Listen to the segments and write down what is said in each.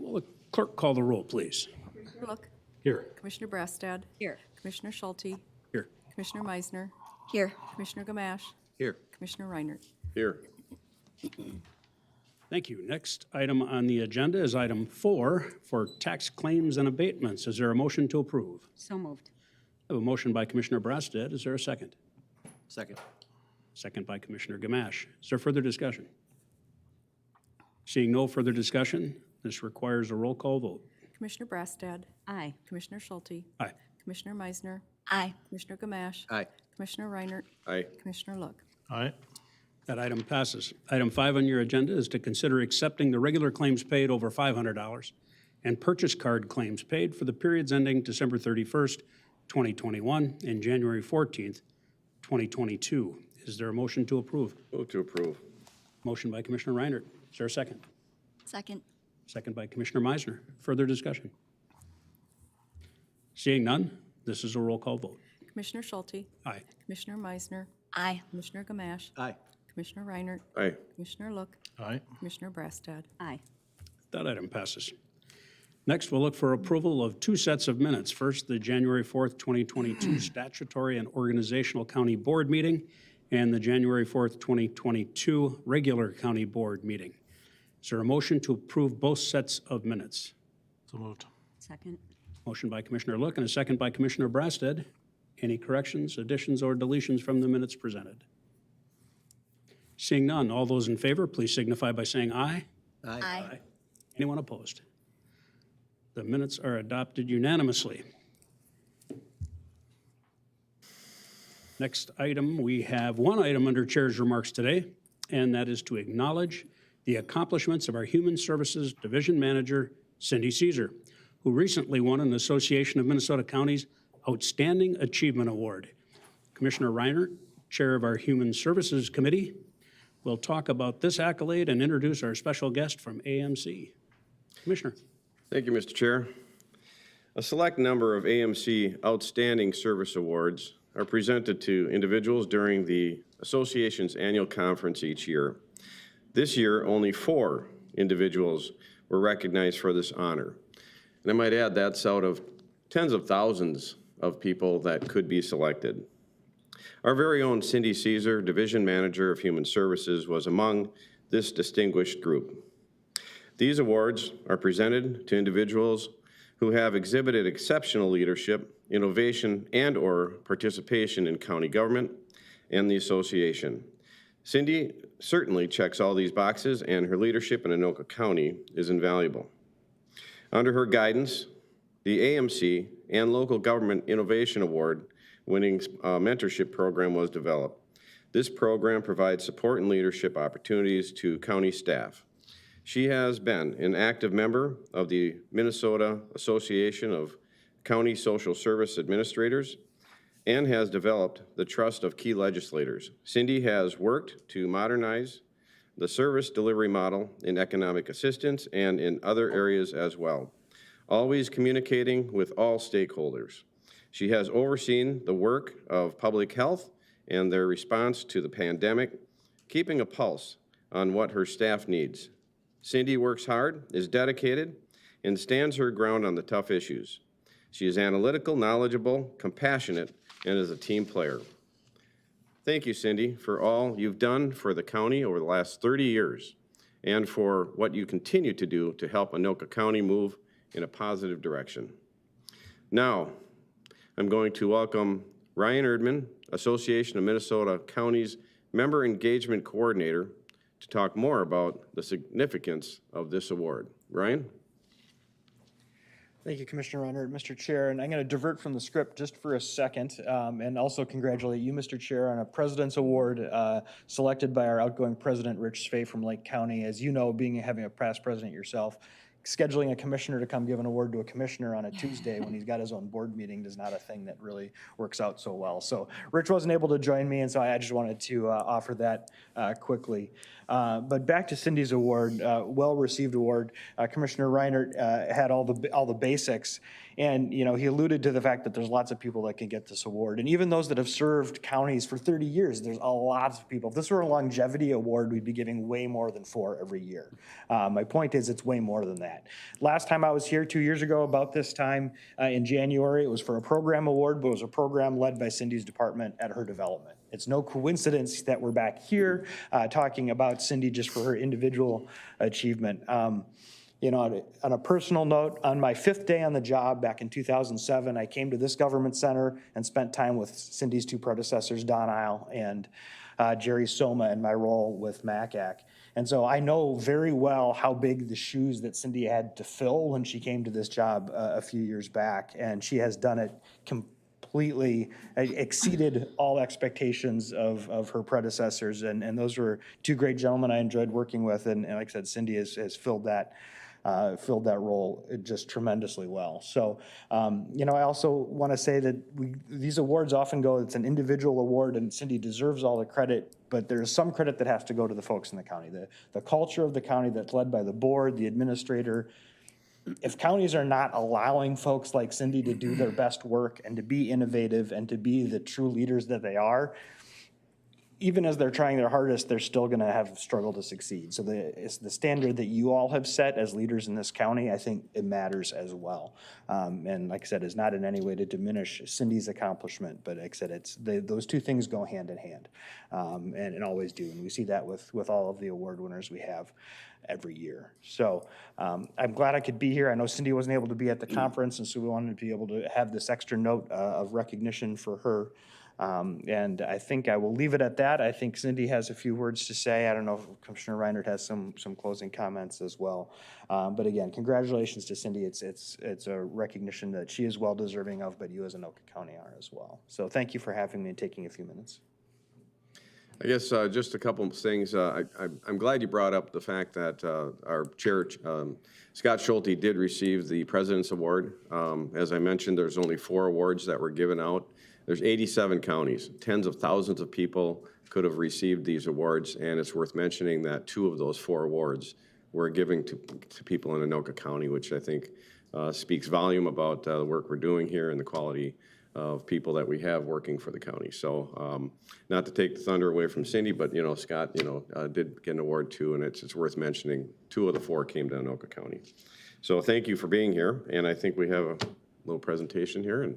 Will the clerk call the roll, please? Commissioner Look. Here. Commissioner Brastad. Here. Commissioner Schulte. Here. Commissioner Meisner. Here. Commissioner Gamache. Here. Commissioner Reinert. Here. Thank you. Next item on the agenda is item 4 for tax claims and abatements. Is there a motion to approve? So moved. I have a motion by Commissioner Brastad. Is there a second? Second. Second by Commissioner Gamache. Is there further discussion? Seeing no further discussion, this requires a roll call vote. Commissioner Brastad. Aye. Commissioner Schulte. Aye. Commissioner Meisner. Aye. Commissioner Gamache. Aye. Commissioner Reinert. Aye. Commissioner Look. Aye. That item passes. Item 5 on your agenda is to consider accepting the regular claims paid over $500 and purchase card claims paid for the periods ending December 31st, 2021 and January 14th, 2022. Is there a motion to approve? Move to approve. Motion by Commissioner Reinert. Is there a second? Second. Second by Commissioner Meisner. Further discussion? Seeing none, this is a roll call vote. Commissioner Schulte. Aye. Commissioner Meisner. Aye. Commissioner Gamache. Aye. Commissioner Reinert. Aye. Commissioner Look. Aye. Commissioner Brastad. Aye. That item passes. Next, we'll look for approval of 2 sets of minutes. First, the January 4th, 2022 statutory and organizational county board meeting, and the January 4th, 2022 regular county board meeting. Is there a motion to approve both sets of minutes? So moved. Second. Motion by Commissioner Look and a second by Commissioner Brastad. Any corrections, additions, or deletions from the minutes presented? Seeing none, all those in favor, please signify by saying aye. Aye. Anyone opposed? The minutes are adopted unanimously. Next item, we have one item under Chair's remarks today, and that is to acknowledge the accomplishments of our Human Services Division Manager, Cindy Caesar, who recently won an Association of Minnesota Counties Outstanding Achievement Award. Commissioner Reinert, Chair of our Human Services Committee, will talk about this accolade and introduce our special guest from AMC. Commissioner. Thank you, Mr. Chair. A select number of AMC Outstanding Service Awards are presented to individuals during the association's annual conference each year. This year, only 4 individuals were recognized for this honor. And I might add that's out of tens of thousands of people that could be selected. Our very own Cindy Caesar, Division Manager of Human Services, was among this distinguished group. These awards are presented to individuals who have exhibited exceptional leadership, innovation, and/or participation in county government and the association. Cindy certainly checks all these boxes, and her leadership in Anoka County is invaluable. Under her guidance, the AMC and Local Government Innovation Award winning mentorship program was developed. This program provides support and leadership opportunities to county staff. She has been an active member of the Minnesota Association of County Social Service Administrators and has developed the trust of key legislators. Cindy has worked to modernize the service delivery model in economic assistance and in other areas as well, always communicating with all stakeholders. She has overseen the work of public health and their response to the pandemic, keeping a pulse on what her staff needs. Cindy works hard, is dedicated, and stands her ground on the tough issues. She is analytical, knowledgeable, compassionate, and is a team player. Thank you, Cindy, for all you've done for the county over the last 30 years and for what you continue to do to help Anoka County move in a positive direction. Now, I'm going to welcome Ryan Erdman, Association of Minnesota Counties Member Engagement Coordinator, to talk more about the significance of this award. Ryan? Thank you, Commissioner Reinert, Mr. Chair, and I'm going to divert from the script just for a second and also congratulate you, Mr. Chair, on a President's Award selected by our outgoing President, Rich Svay from Lake County. As you know, having a past president yourself, scheduling a commissioner to come give an award to a commissioner on a Tuesday when he's got his own board meeting is not a thing that really works out so well. So Rich wasn't able to join me, and so I just wanted to offer that quickly. But back to Cindy's award, well-received award. Commissioner Reinert had all the basics, and he alluded to the fact that there's lots of people that can get this award, and even those that have served counties for 30 years, there's a lot of people. If this were a longevity award, we'd be giving way more than 4 every year. My point is, it's way more than that. that. Last time I was here 2 years ago about this time in January, it was for a program award, but it was a program led by Cindy's department at her development. It's no coincidence that we're back here talking about Cindy just for her individual achievement. You know, on a personal note, on my 5th day on the job back in 2007, I came to this government center and spent time with Cindy's 2 predecessors, Don Isle and Jerry Soma, in my role with MACAC. And so I know very well how big the shoes that Cindy had to fill when she came to this job a few years back, and she has done it completely, exceeded all expectations of her predecessors, and those were 2 great gentlemen I enjoyed working with, and like I said, Cindy has filled that role just tremendously well. So, you know, I also want to say that these awards often go, it's an individual award, and Cindy deserves all the credit, but there's some credit that has to go to the folks in the county. The culture of the county that's led by the board, the administrator. If counties are not allowing folks like Cindy to do their best work and to be innovative and to be the true leaders that they are, even as they're trying their hardest, they're still going to have struggle to succeed. So it's the standard that you all have set as leaders in this county. I think it matters as well. And like I said, it's not in any way to diminish Cindy's accomplishment, but like I said, those 2 things go hand in hand, and always do. And we see that with all of the award winners we have every year. So I'm glad I could be here. I know Cindy wasn't able to be at the conference, and so we wanted to be able to have this extra note of recognition for her. And I think I will leave it at that. I think Cindy has a few words to say. I don't know if Commissioner Reinert has some closing comments as well. But again, congratulations to Cindy. It's a recognition that she is well deserving of, but you as Anoka County are as well. So thank you for having me and taking a few minutes. I guess just a couple of things. I'm glad you brought up the fact that our chair, Scott Schulte, did receive the President's Award. As I mentioned, there's only 4 awards that were given out. There's 87 counties. Tens of thousands of people could have received these awards, and it's worth mentioning that 2 of those 4 awards were given to people in Anoka County, which I think speaks volume about the work we're doing here and the quality of people that we have working for the county. So not to take the thunder away from Cindy, but, you know, Scott, you know, did get an award too, and it's worth mentioning 2 of the 4 came to Anoka County. So thank you for being here, and I think we have a little presentation here, and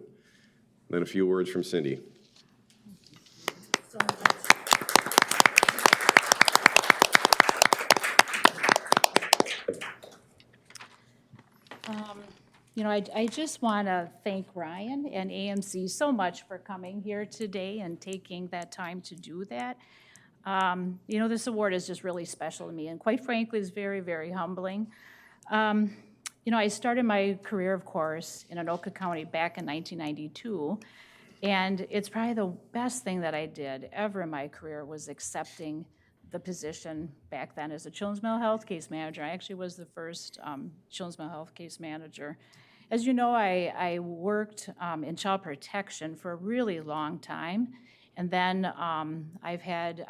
then a few words from Cindy. You know, I just want to thank Ryan and AMC so much for coming here today and taking that time to do that. You know, this award is just really special to me, and quite frankly, it's very, very humbling. You know, I started my career, of course, in Anoka County back in 1992, and it's probably the best thing that I did ever in my career was accepting the position back then as a children's mental health case manager. I actually was the first children's mental health case manager. As you know, I worked in child protection for a really long time, and then I've had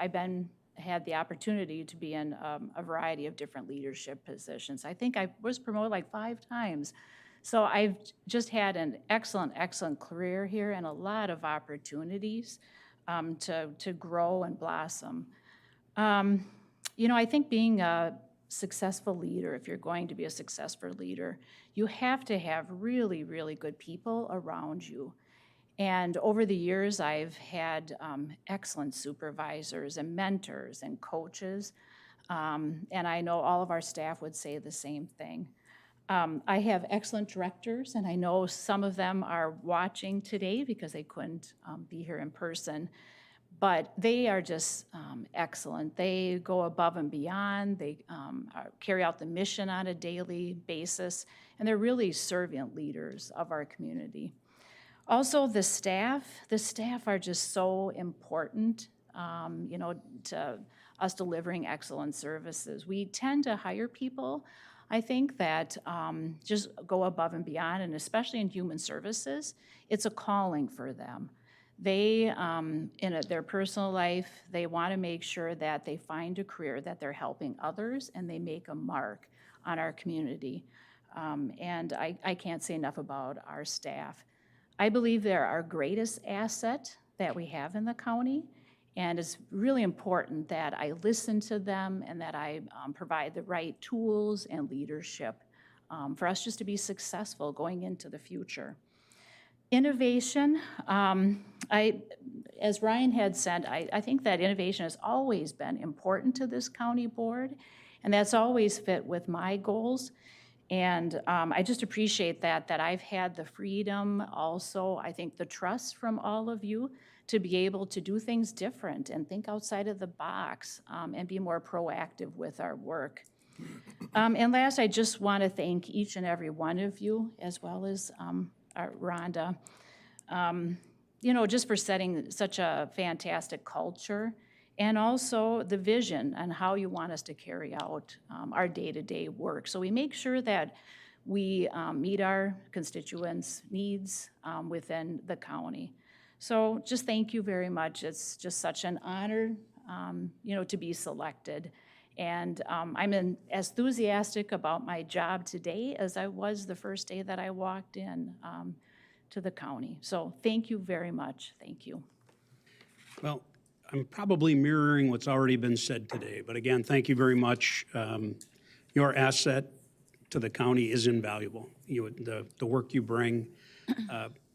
the opportunity to be in a variety of different leadership positions. I think I was promoted like 5 times. So I've just had an excellent, excellent career here and a lot of opportunities to grow and blossom. You know, I think being a successful leader, if you're going to be a successful leader, you have to have really, really good people around you. And over the years, I've had excellent supervisors and mentors and coaches, and I know all of our staff would say the same thing. I have excellent directors, and I know some of them are watching today because they couldn't be here in person, but they are just excellent. They go above and beyond. They carry out the mission on a daily basis, and they're really servant leaders of our community. Also, the staff are just so important, you know, to us delivering excellent services. We tend to hire people, I think, that just go above and beyond, and especially in human services, it's a calling for them. They, in their personal life, they want to make sure that they find a career that they're helping others and they make a mark on our community. And I can't say enough about our staff. I believe they're our greatest asset that we have in the county, and it's really important that I listen to them and that I provide the right tools and leadership for us just to be successful going into the future. Innovation, as Ryan had said, I think that innovation has always been important to this county board, and that's always fit with my goals. And I just appreciate that I've had the freedom, also, I think the trust from all of you to be able to do things different and think outside of the box and be more proactive with our work. And last, I just want to thank each and every one of you, as well as Rhonda, just for setting such a fantastic culture, and also the vision and how you want us to carry out our day-to-day work. So we make sure that we meet our constituents' needs within the county. So just thank you very much. It's just such an honor, to be selected. And I'm as enthusiastic about my job today as I was the first day that I walked in to the county. So thank you very much. Thank you. Well, I'm probably mirroring what's already been said today, but again, thank you very much. Your asset to the county is invaluable. The work you bring,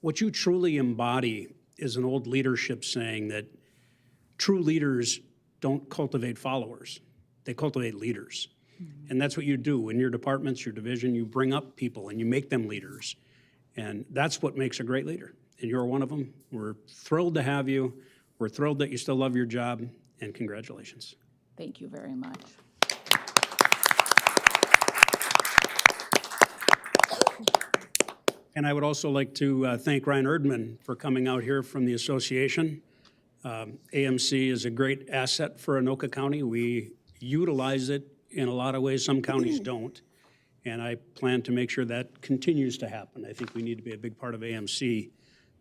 what you truly embody is an old leadership saying that true leaders don't cultivate followers, they cultivate leaders. And that's what you do in your departments, your division. You bring up people and you make them leaders. And that's what makes a great leader. And you're one of them. We're thrilled to have you. We're thrilled that you still love your job, and congratulations. Thank you very much. And I would also like to thank Ryan Erdman for coming out here from the association. AMC is a great asset for Anoka County. We utilize it in a lot of ways. Some counties don't. And I plan to make sure that continues to happen. I think we need to be a big part of AMC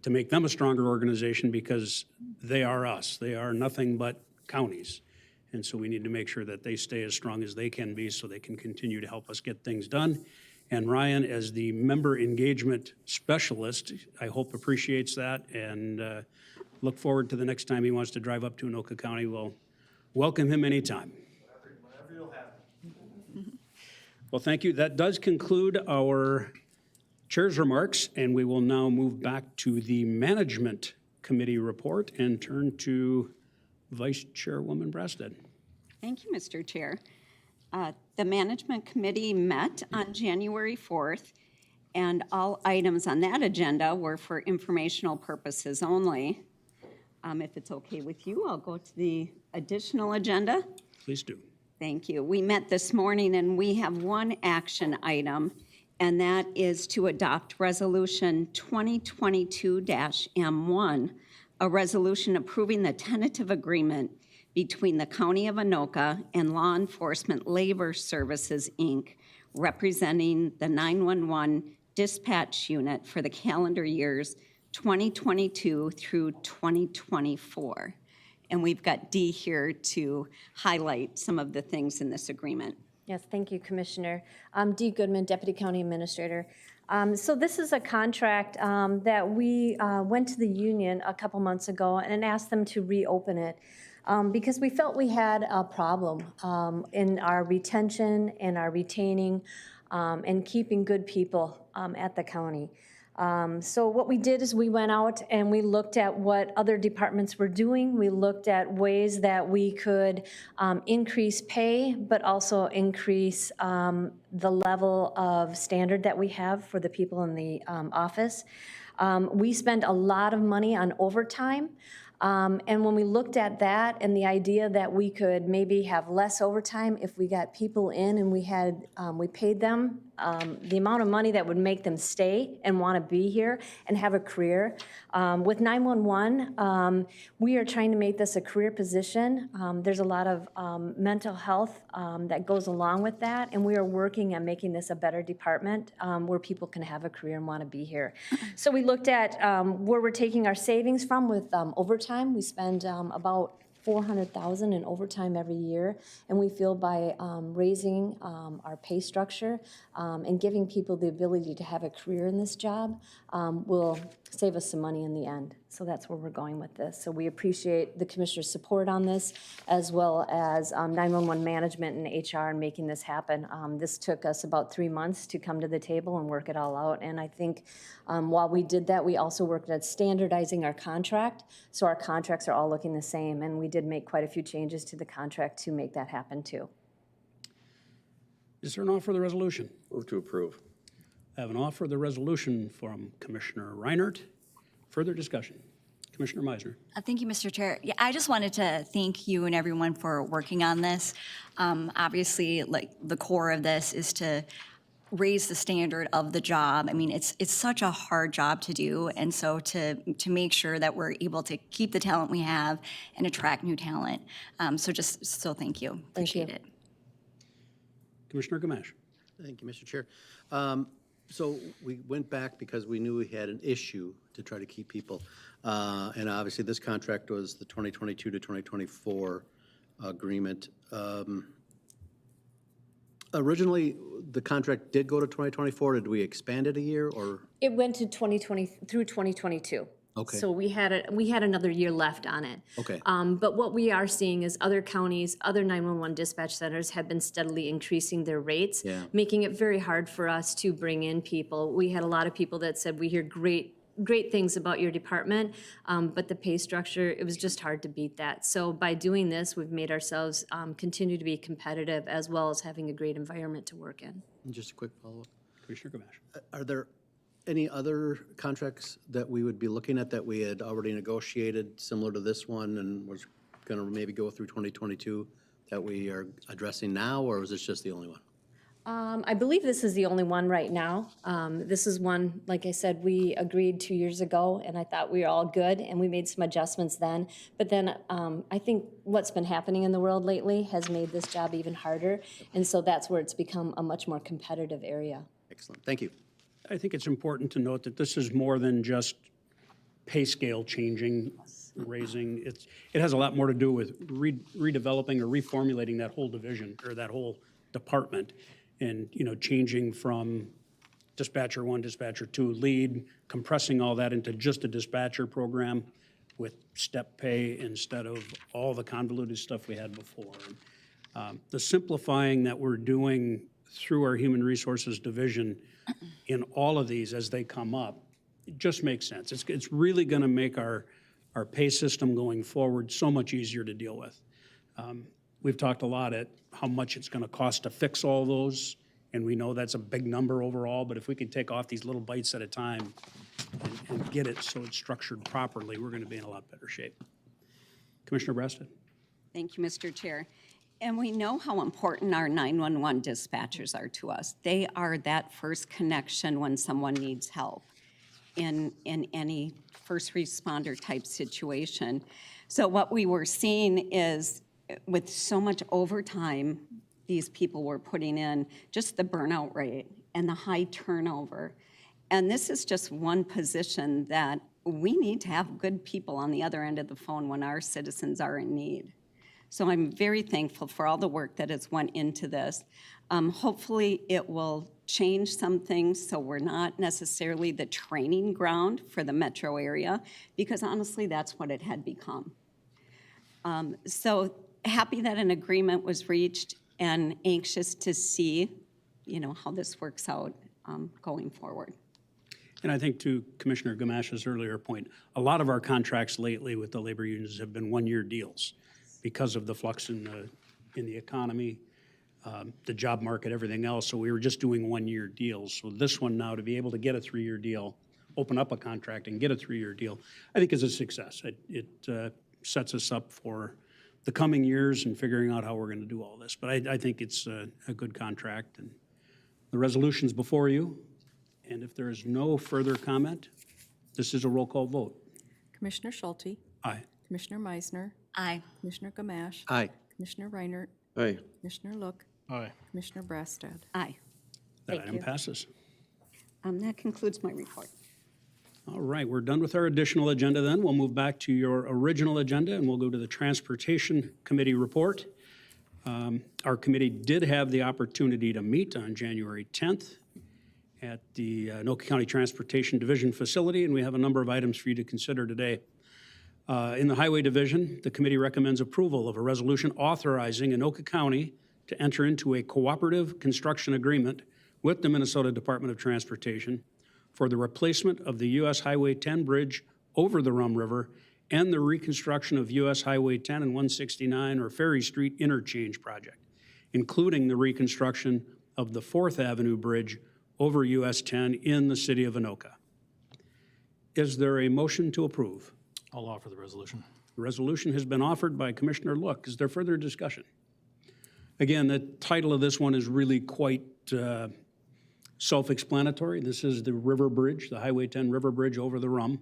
to make them a stronger organization, because they are us. They are nothing but counties. And so we need to make sure that they stay as strong as they can be so they can continue to help us get things done. And Ryan, as the member engagement specialist, I hope appreciates that, and look forward to the next time he wants to drive up to Anoka County. We'll welcome him anytime. Whenever you'll have me. Well, thank you. That does conclude our chair's remarks, and we will now move back to the Management Committee report and turn to Vice Chairwoman Brasted. Thank you, Mr. Chair. The Management Committee met on January 4th, and all items on that agenda were for informational purposes only. If it's okay with you, I'll go to the additional agenda. Please do. Thank you. We met this morning, and we have one action item, and that is to adopt Resolution 2022-M1, a resolution approving the tentative agreement between the County of Anoka and Law Enforcement Labor Services, Inc., representing the 911 dispatch unit for the calendar years 2022 through 2024. And we've got Dee here to highlight some of the things in this agreement. Yes, thank you, Commissioner. I'm Dee Goodman, Deputy County Administrator. So this is a contract that we went to the union a couple months ago and asked them to reopen it because we felt we had a problem in our retention and our retaining and keeping good people at the county. So what we did is we went out and we looked at what other departments were doing. We looked at ways that we could increase pay, but also increase the level of standard that we have for the people in the office. We spend a lot of money on overtime. And when we looked at that and the idea that we could maybe have less overtime if we got people in and we paid them the amount of money that would make them stay and want to be here and have a career. With 911, we are trying to make this a career position. There's a lot of mental health that goes along with that, and we are working on making this a better department where people can have a career and want to be here. So we looked at where we're taking our savings from with overtime. We spend about $400,000 in overtime every year, and we feel by raising our pay structure and giving people the ability to have a career in this job will save us some money in the end. So that's where we're going with this. So we appreciate the commissioner's support on this, as well as 911 management and HR in making this happen. This took us about 3 months to come to the table and work it all out. And I think while we did that, we also worked at standardizing our contract. So our contracts are all looking the same. And we did make quite a few changes to the contract to make that happen too. Is there an offer of the resolution? Move to approve. I have an offer of the resolution from Commissioner Reinert. Further discussion. Commissioner Meisner. Thank you, Mr. Chair. Yeah, I just wanted to thank you and everyone for working on this. Obviously, like the core of this is to raise the standard of the job. I mean, it's such a hard job to do, and so to make sure that we're able to keep the talent we have and attract new talent. So thank you. Appreciate it. Commissioner Gamache. Thank you, Mr. Chair. So we went back because we knew we had an issue to try to keep people. And obviously, this contract was the 2022 to 2024 agreement. Originally, the contract did go to 2024. Did we expand it a year, or? It went to 2020 through 2022. Okay. So we had another year left on it. Okay. But what we are seeing is other counties, other 911 dispatch centers have been steadily increasing their rates, Yeah. making it very hard for us to bring in people. We had a lot of people that said, we hear great things about your department, but the pay structure, it was just hard to beat that. So by doing this, we've made ourselves continue to be competitive, as well as having a great environment to work in. And just a quick follow-up. Commissioner Gamache. Are there any other contracts that we would be looking at that we had already negotiated similar to this one and was going to maybe go through 2022 that we are addressing now, or was this just the only one? I believe this is the only one right now. This is one, like I said, we agreed 2 years ago, and I thought we were all good, and we made some adjustments then. But then I think what's been happening in the world lately has made this job even harder, and so that's where it's become a much more competitive area. Excellent. Thank you. I think it's important to note that this is more than just pay scale changing, raising. It has a lot more to do with redeveloping or reformulating that whole division or that whole department, and changing from dispatcher 1, dispatcher 2, lead, compressing all that into just a dispatcher program with step pay instead of all the convoluted stuff we had before. The simplifying that we're doing through our Human Resources Division in all of these as they come up, it just makes sense. It's really going to make our pay system going forward so much easier to deal with. We've talked a lot at how much it's going to cost to fix all those, and we know that's a big number overall, but if we can take off these little bites at a time and get it so it's structured properly, we're going to be in a lot better shape. Commissioner Breasted. Thank you, Mr. Chair. And we know how important our 911 dispatchers are to us. They are that first connection when someone needs help in any first responder type situation. So what we were seeing is with so much overtime these people were putting in, just the burnout rate and the high turnover. And this is just one position that we need to have good people on the other end of the phone when our citizens are in need. So I'm very thankful for all the work that has went into this. Hopefully it will change some things so we're not necessarily the training ground for the metro area, because honestly, that's what it had become. So happy that an agreement was reached and anxious to see, how this works out going forward. And I think to Commissioner Gamache's earlier point, a lot of our contracts lately with the labor unions have been one-year deals because of the flux in the economy, the job market, everything else. So we were just doing one-year deals. So this one now, to be able to get a 3-year deal, open up a contract and get a 3-year deal, I think is a success. It sets us up for the coming years and figuring out how we're going to do all this. But I think it's a good contract. And the resolution's before you. And if there is no further comment, this is a roll call vote. Commissioner Schulte, Aye. Commissioner Meisner, Aye. Commissioner Gamache, Aye. Commissioner Reinert, Aye. Commissioner Look, Aye. Commissioner Brassad. Aye. That item passes. That concludes my report. All right, we're done with our additional agenda then. We'll move back to your original agenda and we'll go to the Transportation Committee report. Our committee did have the opportunity to meet on January 10th, at the Anoka County Transportation Division facility, and we have a number of items for you to consider today. In the Highway Division, the committee recommends approval of a resolution authorizing Anoka County to enter into a cooperative construction agreement with the Minnesota Department of Transportation for the replacement of the U.S. Highway 10 bridge over the Rum River and the reconstruction of U.S. Highway 10 and 169 or Ferry Street interchange project, including the reconstruction of the 4th Avenue Bridge over US 10 in the city of Anoka. Is there a motion to approve? I'll offer the resolution. The resolution has been offered by Commissioner Look. Is there further discussion? Again, the title of this one is really quite self-explanatory. This is the River Bridge, the Highway 10 River Bridge over the Rum,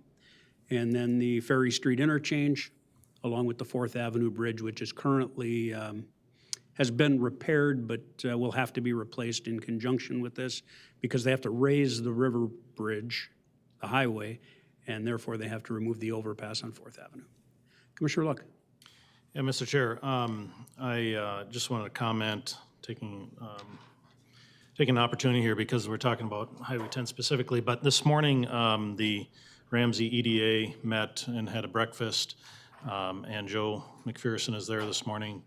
and then the Ferry Street interchange, along with the 4th Avenue Bridge, which is currently has been repaired, but will have to be replaced in conjunction with this because they have to raise the river bridge, the highway, and therefore they have to remove the overpass on 4th Avenue. Commissioner Luck. Yeah, Mr. Chair, I just wanted to comment, taking an opportunity here because we're talking about Highway 10 specifically, but this morning the Ramsey EDA met and had a breakfast, and Joe McPherson is there this morning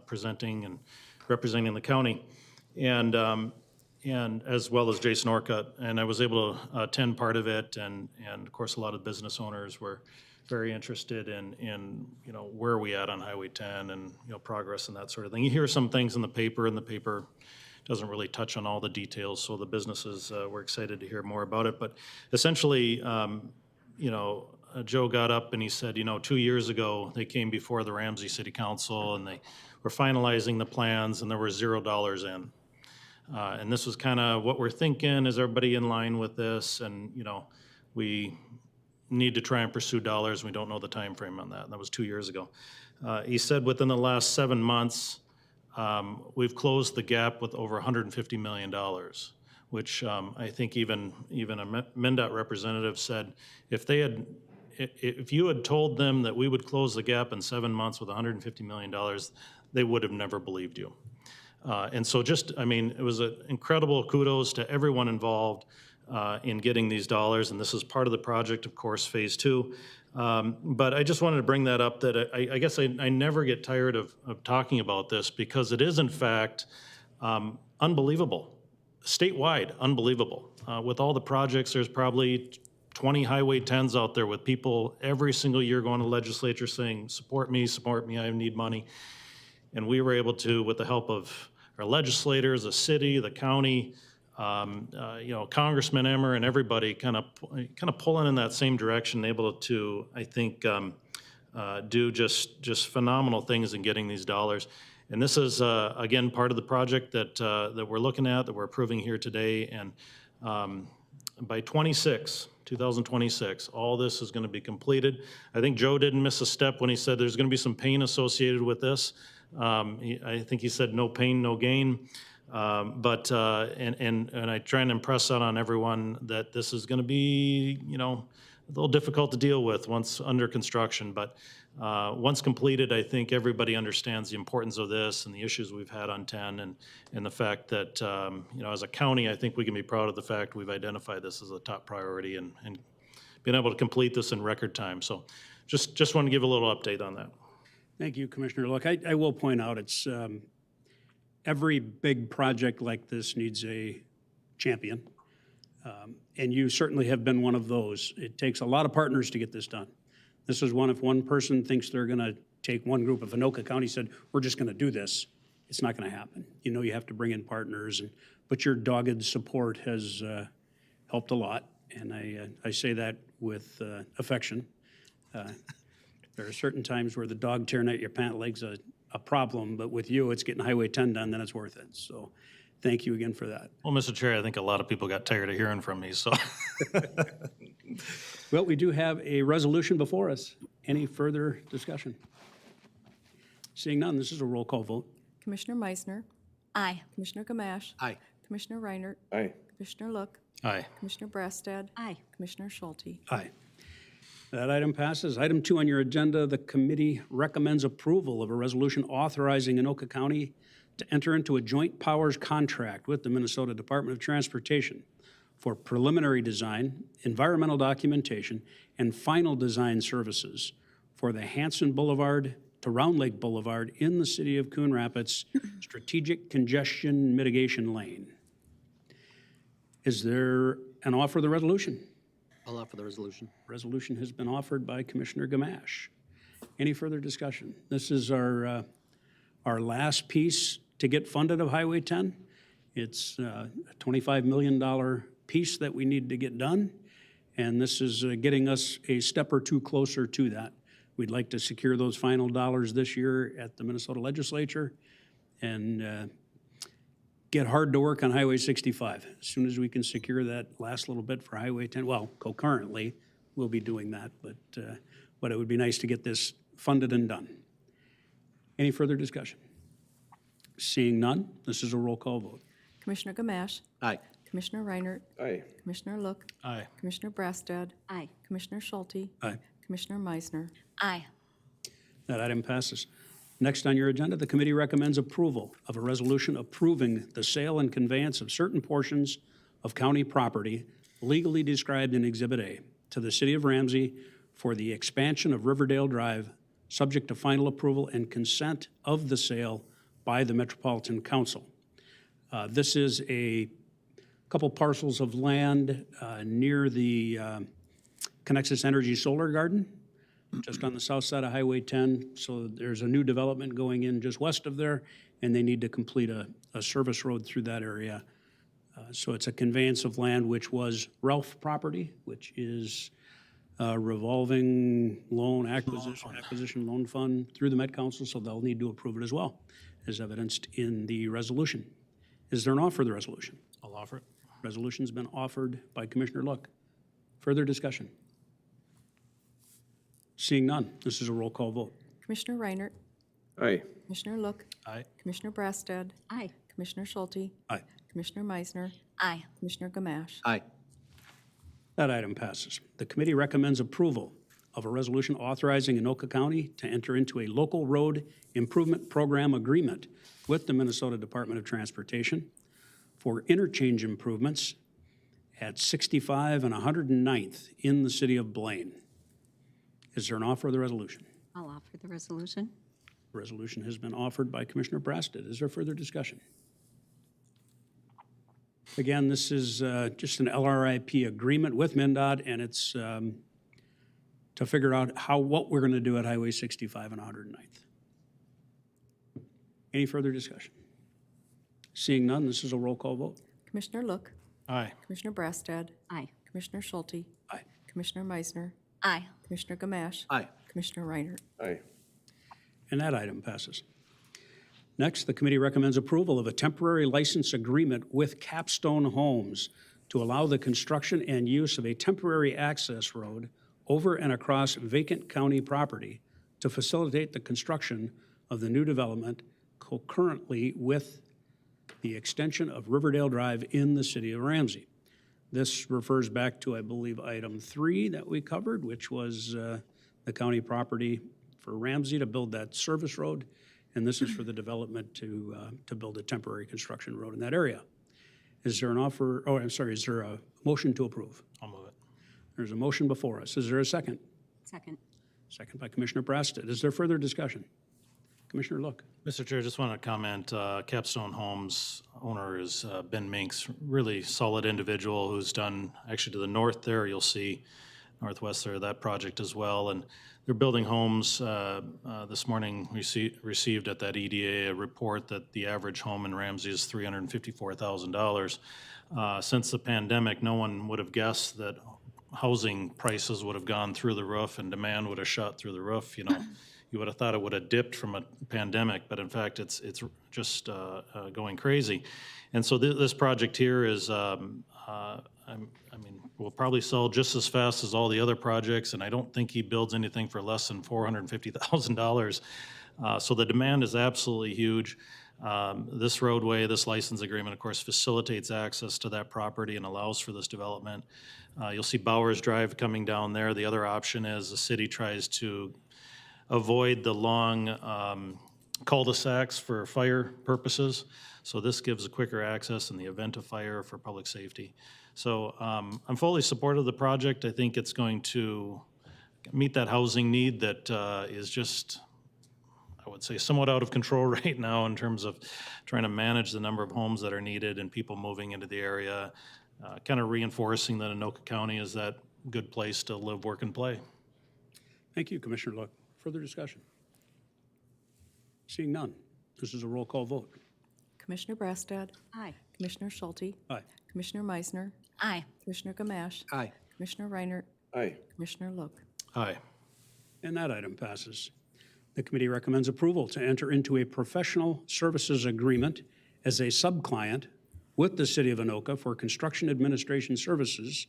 presenting and representing the county, and as well as Jason Orcutt, and I was able to attend part of it, and of course a lot of business owners were very interested in where are we at on Highway 10 and progress and that sort of thing. You hear some things in the paper, and the paper doesn't really touch on all the details, so the businesses were excited to hear more about it. But essentially, Joe got up and he said, 2 years ago, they came before the Ramsey City Council and they were finalizing the plans and there were $0 in. And this was kind of what we're thinking, is everybody in line with this? And, we need to try and pursue dollars. We don't know the time frame on that. And that was 2 years ago. He said within the last 7 months, we've closed the gap with over $150 million, which I think even a MnDOT representative said if you had told them that we would close the gap in 7 months with $150 million, they would have never believed you. And so it was an incredible kudos to everyone involved in getting these dollars, and this is part of the project, of course, Phase 2. But I just wanted to bring that up, that I guess I never get tired of talking about this because it is, in fact, unbelievable, statewide unbelievable. With all the projects, there's probably 20 Highway 10s out there with people every single year going to the legislature saying, support me, I need money. And we were able to, with the help of our legislators, the city, the county, Congressman Emmer and everybody kind of pulling in that same direction, able to, I think, do just phenomenal things in getting these dollars. And this is, again, part of the project that we're looking at, that we're approving here today. And by 2026, all this is going to be completed. I think Joe didn't miss a step when he said there's going to be some pain associated with this. I think he said no pain, no gain. But I try and impress that on everyone that this is going to be, a little difficult to deal with once under construction. But once completed, I think everybody understands the importance of this and the issues we've had on 10, and the fact that, as a county, I think we can be proud of the fact we've identified this as a top priority and been able to complete this in record time. So just want to give a little update on that. Thank you, Commissioner. Look, I will point out it's every big project like this needs a champion, and you certainly have been one of those. It takes a lot of partners to get this done. This is one, if one person thinks they're going to take one group, if Anoka County said, we're just going to do this, it's not going to happen. You have to bring in partners, but your dogged support has helped a lot, and I say that with affection. There are certain times where the dog tearing at your pant leg's a problem, but with you, it's getting Highway 10 done, then it's worth it. So thank you again for that. Well, Mr. Chair, I think a lot of people got tired of hearing from me, so. Well, we do have a resolution before us. Any further discussion? Seeing none, this is a roll call vote. Commissioner Meisner, Aye. Commissioner Gamache, Aye. Commissioner Reinert, Aye. Commissioner Look, Aye. Commissioner Brassad, Aye. Commissioner Schulte. Aye. That item passes. Item 2 on your agenda, the committee recommends approval of a resolution authorizing Anoka County to enter into a joint powers contract with the Minnesota Department of Transportation for preliminary design, environmental documentation, and final design services for the Hanson Boulevard to Round Lake Boulevard in the city of Coon Rapids Strategic Congestion Mitigation Lane. Is there an offer for the resolution? I'll offer the resolution. Resolution has been offered by Commissioner Gamache. Any further discussion? This is our last piece to get funded of Highway 10. It's a $25 million piece that we need to get done, and this is getting us a step or two closer to that. We'd like to secure those final dollars this year at the Minnesota Legislature and get hard to work on Highway 65. As soon as we can secure that last little bit for Highway 10, well, concurrently, we'll be doing that, but it would be nice to get this funded and done. Any further discussion? Seeing none, this is a roll call vote. Commissioner Gamache. Aye. Commissioner Reinert. Aye. Commissioner Look. Aye. Commissioner Brassad. Aye. Commissioner Schulte. Aye. Commissioner Meisner. Aye. That item passes. Next on your agenda, the committee recommends approval of a resolution approving the sale and conveyance of certain portions of county property legally described in Exhibit A to the city of Ramsey for the expansion of Riverdale Drive, subject to final approval and consent of the sale by the Metropolitan Council. This is a couple parcels of land near the Connexus Energy Solar Garden, just on the south side of Highway 10. So there's a new development going in just west of there, and they need to complete a service road through that area. So it's a conveyance of land which was Ralph property, which is a revolving loan acquisition loan fund through the Met Council, so they'll need to approve it as well, as evidenced in the resolution. Is there an offer for the resolution? I'll offer it. Resolution's been offered by Commissioner Look. Further discussion? Seeing none, this is a roll call vote. Commissioner Reinert. Aye. Commissioner Look. Aye. Commissioner Brassad. Aye. Commissioner Schulte. Aye. Commissioner Meisner. Aye. Commissioner Gamache. Aye. That item passes. The committee recommends approval of a resolution authorizing Anoka County to enter into a local road improvement program agreement with the Minnesota Department of Transportation for interchange improvements at 65 and 109th in the city of Blaine. Is there an offer of the resolution? I'll offer the resolution. The resolution has been offered by Commissioner Brassad. Is there further discussion? Again, this is just an LRIP agreement with MnDOT, and it's to figure out what we're going to do at Highway 65 and 109th. Any further discussion? Seeing none, this is a roll call vote. Commissioner Look. Aye. Commissioner Brassad. Aye. Commissioner Schulte. Aye. Commissioner Meisner. Aye. Commissioner Gamache. Aye. Commissioner Reinert. Aye. And that item passes. Next, the committee recommends approval of a temporary license agreement with Capstone Homes to allow the construction and use of a temporary access road over and across vacant county property to facilitate the construction of the new development concurrently with the extension of Riverdale Drive in the city of Ramsey. This refers back to, I believe, item 3 that we covered, which was the county property for Ramsey to build that service road, and this is for the development to build a temporary construction road in that area. Is there an offer, oh, I'm sorry, is there a motion to approve? I'll move it. There's a motion before us. Is there a second? Second. Second by Commissioner Brassad. Is there further discussion? Commissioner Look. Mr. Chair, just want to comment, Capstone Homes owner is Ben Minks, really solid individual who's done, actually to the north there, you'll see northwest there, that project as well. And they're building homes. This morning, received at that EDA a report that the average home in Ramsey is $354,000. Since the pandemic, no one would have guessed that housing prices would have gone through the roof and demand would have shot through the roof. You know, you would have thought it would have dipped from a pandemic, but in fact, it's just going crazy. And so this project here is, I mean, will probably sell just as fast as all the other projects, and I don't think he builds anything for less than $450,000. So the demand is absolutely huge. This roadway, this license agreement, of course, facilitates access to that property and allows for this development. You'll see Bowers Drive coming down there. The other option is the city tries to avoid the long cul-de-sacs for fire purposes. So this gives a quicker access in the event of fire for public safety. So I'm fully supportive of the project. I think it's going to meet that housing need that is just, I would say, somewhat out of control right now in terms of trying to manage the number of homes that are needed and people moving into the area, kind of reinforcing that Anoka County is that good place to live, work, and play. Thank you, Commissioner Look. Further discussion? Seeing none, this is a roll call vote. Commissioner Brassad. Aye. Commissioner Schulte. Aye. Commissioner Meisner. Aye. Commissioner Gamache. Aye. Commissioner Reinert. Aye. Commissioner Look. Aye. And that item passes. The committee recommends approval to enter into a professional services agreement as a subclient with the City of Anoka for construction administration services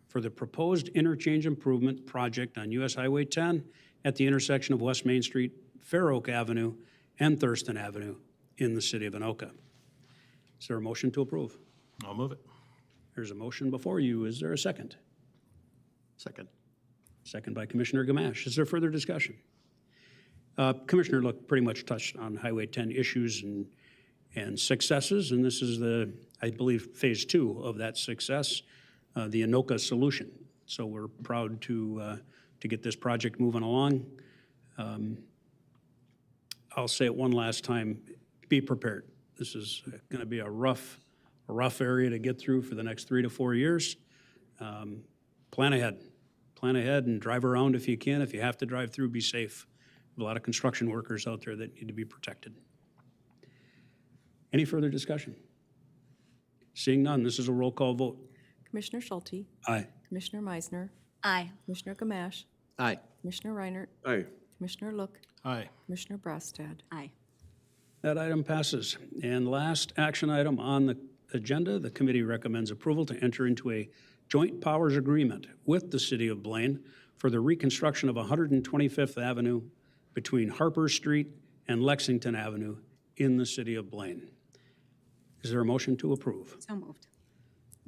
for the proposed interchange improvement project on US Highway 10 at the intersection of West Main Street, Fair Oak Avenue, and Thurston Avenue in the City of Anoka. Is there a motion to approve? I'll move it. There's a motion before you. Is there a second? Second. Second by Commissioner Gamache. Is there further discussion? Commissioner Look pretty much touched on Highway 10 issues and successes, and this is the, I believe, phase 2 of that success, the Anoka solution. So we're proud to get this project moving along. I'll say it one last time, be prepared. This is going to be a rough area to get through for the next 3 to 4 years. Plan ahead. Plan ahead and drive around if you can. If you have to drive through, be safe. A lot of construction workers out there that need to be protected. Any further discussion? Seeing none, this is a roll call vote. Commissioner Schulte. Aye. Commissioner Meisner. Aye. Commissioner Gamache. Aye. Commissioner Reinert. Aye. Commissioner Look. Aye. Commissioner Brassad. Aye. That item passes. And last action item on the agenda, the committee recommends approval to enter into a joint powers agreement with the City of Blaine for the reconstruction of 125th Avenue between Harper Street and Lexington Avenue in the City of Blaine. Is there a motion to approve? So moved.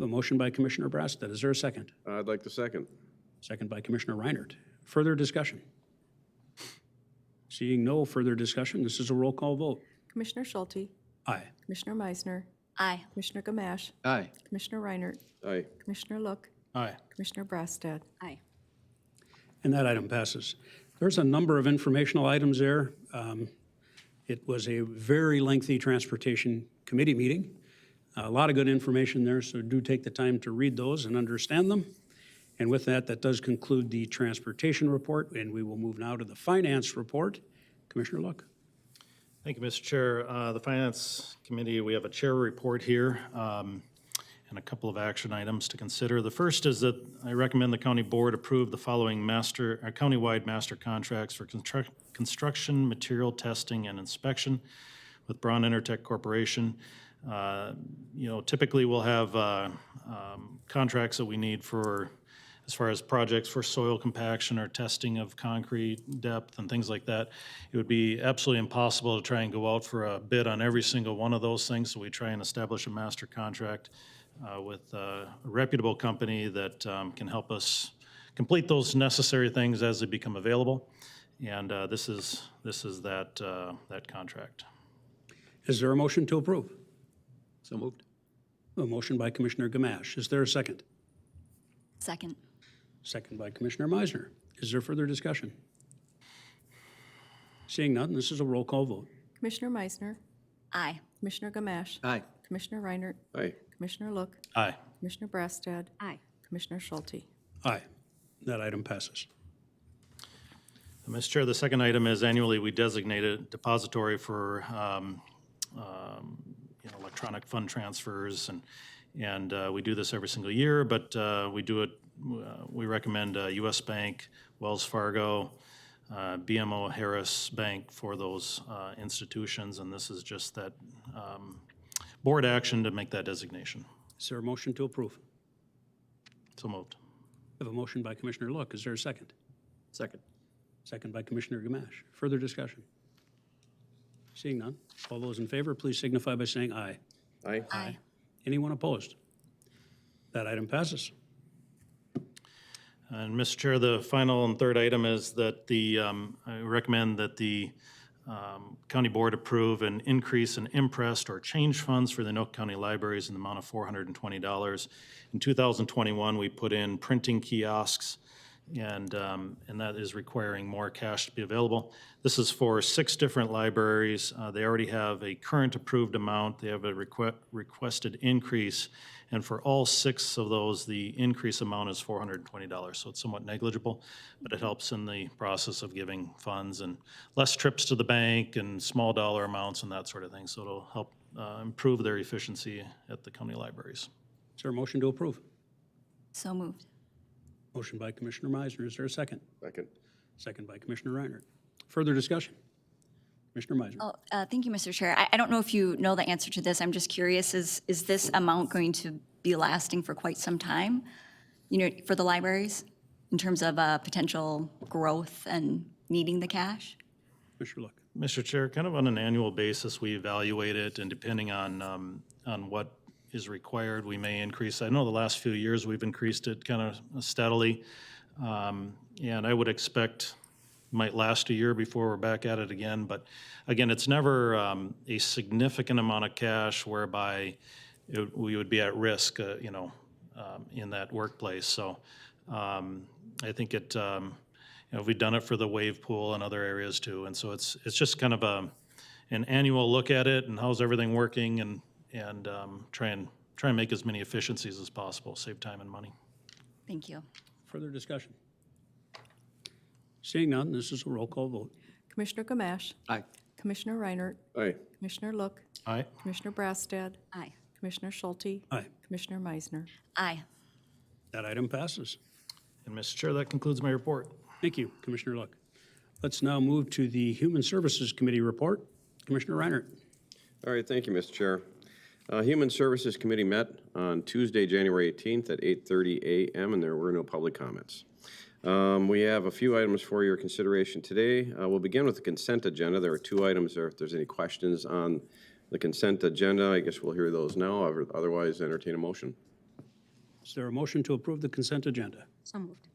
A motion by Commissioner Brassad. Is there a second? I'd like the second. Second by Commissioner Reinert. Further discussion? Seeing no further discussion, this is a roll call vote. Commissioner Schulte. Aye. Commissioner Meisner. Aye. Commissioner Gamache. Aye. Commissioner Reinert. Aye. Commissioner Look. Aye. Commissioner Brassad. Aye. And that item passes. There's a number of informational items there. It was a very lengthy Transportation Committee meeting. A lot of good information there, so do take the time to read those and understand them. And with that, that does conclude the Transportation Report, and we will move now to the Finance Report. Commissioner Look. Thank you, Mr. Chair. The Finance Committee, we have a chair report here and a couple of action items to consider. The first is that I recommend the county board approve the following countywide master contracts for construction, material testing, and inspection with Braun Intertech Corporation. Typically we'll have contracts that we need for as far as projects for soil compaction or testing of concrete depth and things like that. It would be absolutely impossible to try and go out for a bid on every single one of those things, so we try and establish a master contract with a reputable company that can help us complete those necessary things as they become available. And this is that contract. Is there a motion to approve? So moved. A motion by Commissioner Gamache. Is there a second? Second. Second by Commissioner Meisner. Is there further discussion? Seeing none, this is a roll call vote. Commissioner Meisner. Aye. Commissioner Gamache. Aye. Commissioner Reinert. Aye. Commissioner Look. Aye. Commissioner Brassad. Aye. Commissioner Schulte. Aye. That item passes. Mr. Chair, the second item is annually we designate a depository for electronic fund transfers, and we do this every single year, but we recommend U.S. Bank, Wells Fargo, BMO Harris Bank for those institutions, and this is just that board action to make that designation. Is there a motion to approve? So moved. I have a motion by Commissioner Look. Is there a second? Second. Second by Commissioner Gamache. Further discussion? Seeing none, all those in favor, please signify by saying aye. Aye. Aye. Anyone opposed? That item passes. And Mr. Chair, the final and third item is that I recommend that the County Board approve an increase in imprest or change funds for the Anoka County Libraries in the amount of $420. In 2021, we put in printing kiosks, and that is requiring more cash to be available. This is for 6 different libraries. They already have a current approved amount. They have a requested increase, and for all 6 of those, the increase amount is $420. So it's somewhat negligible, but it helps in the process of giving funds and less trips to the bank and small dollar amounts and that sort of thing. So it'll help improve their efficiency at the county libraries. Is there a motion to approve? So moved. Motion by Commissioner Meisner. Is there a second? Second. Second by Commissioner Reiner. Further discussion? Commissioner Meisner. Oh, thank you, Mr. Chair. I don't know if you know the answer to this. I'm just curious, is this amount going to be lasting for quite some time, for the libraries in terms of potential growth and needing the cash? Commissioner Look. Mr. Chair, kind of on an annual basis, we evaluate it, and depending on what is required, we may increase. I know the last few years we've increased it kind of steadily, and I would expect might last a year before we're back at it again. But again, it's never a significant amount of cash whereby we would be at risk, in that workplace. So I think we've done it for the wave pool and other areas too. And so it's just kind of an annual look at it and how's everything working, and try and make as many efficiencies as possible, save time and money. Thank you. Further discussion? Seeing none, this is a roll call vote. Commissioner Gamache. Aye. Commissioner Reinert. Aye. Commissioner Look. Aye. Commissioner Brastad. Aye. Commissioner Schulte. Aye. Commissioner Meisner. Aye. That item passes. And Mr. Chair, that concludes my report. Thank you, Commissioner Look. Let's now move to the Human Services Committee report. Commissioner Reinert. All right, thank you, Mr. Chair. Human Services Committee met on Tuesday, January 18th at 8:30 a.m., and there were no public comments. We have a few items for your consideration today. We'll begin with the consent agenda. There are 2 items there. If there's any questions on the consent agenda, I guess we'll hear those now. Otherwise, entertain a motion. Is there a motion to approve the consent agenda? So moved.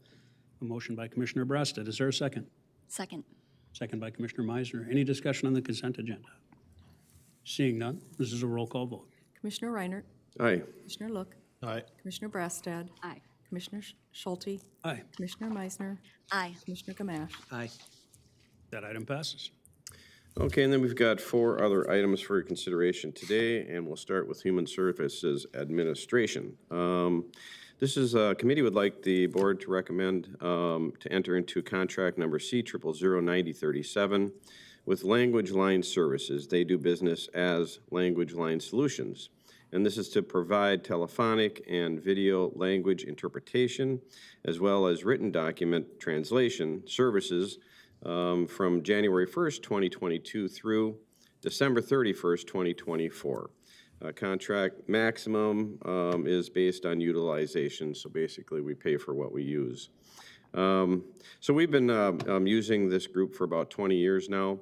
A motion by Commissioner Brasted. Is there a second? Second. Second by Commissioner Meisner. Any discussion on the consent agenda? Seeing none, this is a roll call vote. Commissioner Reinert. Aye. Commissioner Look. Aye. Commissioner Brastad. Aye. Commissioner Schulte. Aye. Commissioner Meisner. Aye. Commissioner Gamache. Aye. That item passes. Okay, and then we've got 4 other items for your consideration today, and we'll start with Human Services Administration. This is a committee would like the board to recommend to enter into contract number C0009037 with Language Line Services. They do business as Language Line Solutions. And this is to provide telephonic and video language interpretation, as well as written document translation services from January 1st, 2022 through December 31st, 2024. Contract maximum is based on utilization, so basically we pay for what we use. So we've been using this group for about 20 years now.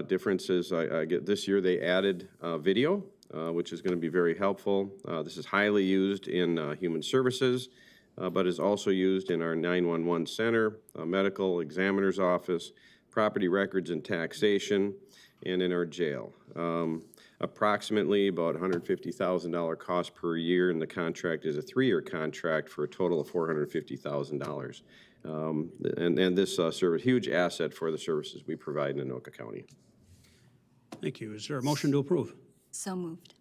Difference is I get this year they added video, which is going to be very helpful. This is highly used in human services, but is also used in our 911 center, medical examiner's office, property records and taxation, and in our jail. Approximately about $150,000 cost per year, and the contract is a 3-year contract for a total of $450,000. And this serves a huge asset for the services we provide in Anoka County. Thank you. Is there a motion to approve? So moved.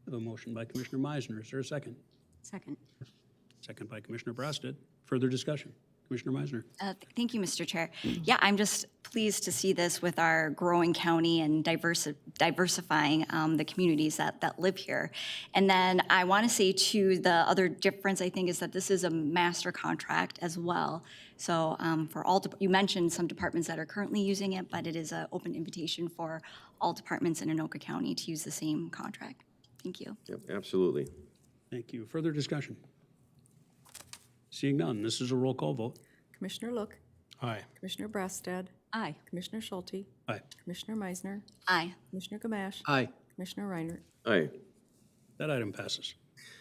I have a motion by Commissioner Meisner. Is there a second? Second. Second by Commissioner Brasted. Further discussion? Commissioner Meisner. Thank you, Mr. Chair. Yeah, I'm just pleased to see this with our growing county and diversifying the communities that live here. And then I want to say too, the other difference I think is that this is a master contract as well. So for all, you mentioned some departments that are currently using it, but it is an open invitation for all departments in Anoka County to use the same contract. Thank you. Yep, absolutely. Thank you. Further discussion? Seeing none, this is a roll call vote. Commissioner Look. Aye. Commissioner Brastad. Aye. Commissioner Schulte. Aye. Commissioner Meisner. Aye. Commissioner Gamache. Aye. Commissioner Reinert. Aye. That item passes.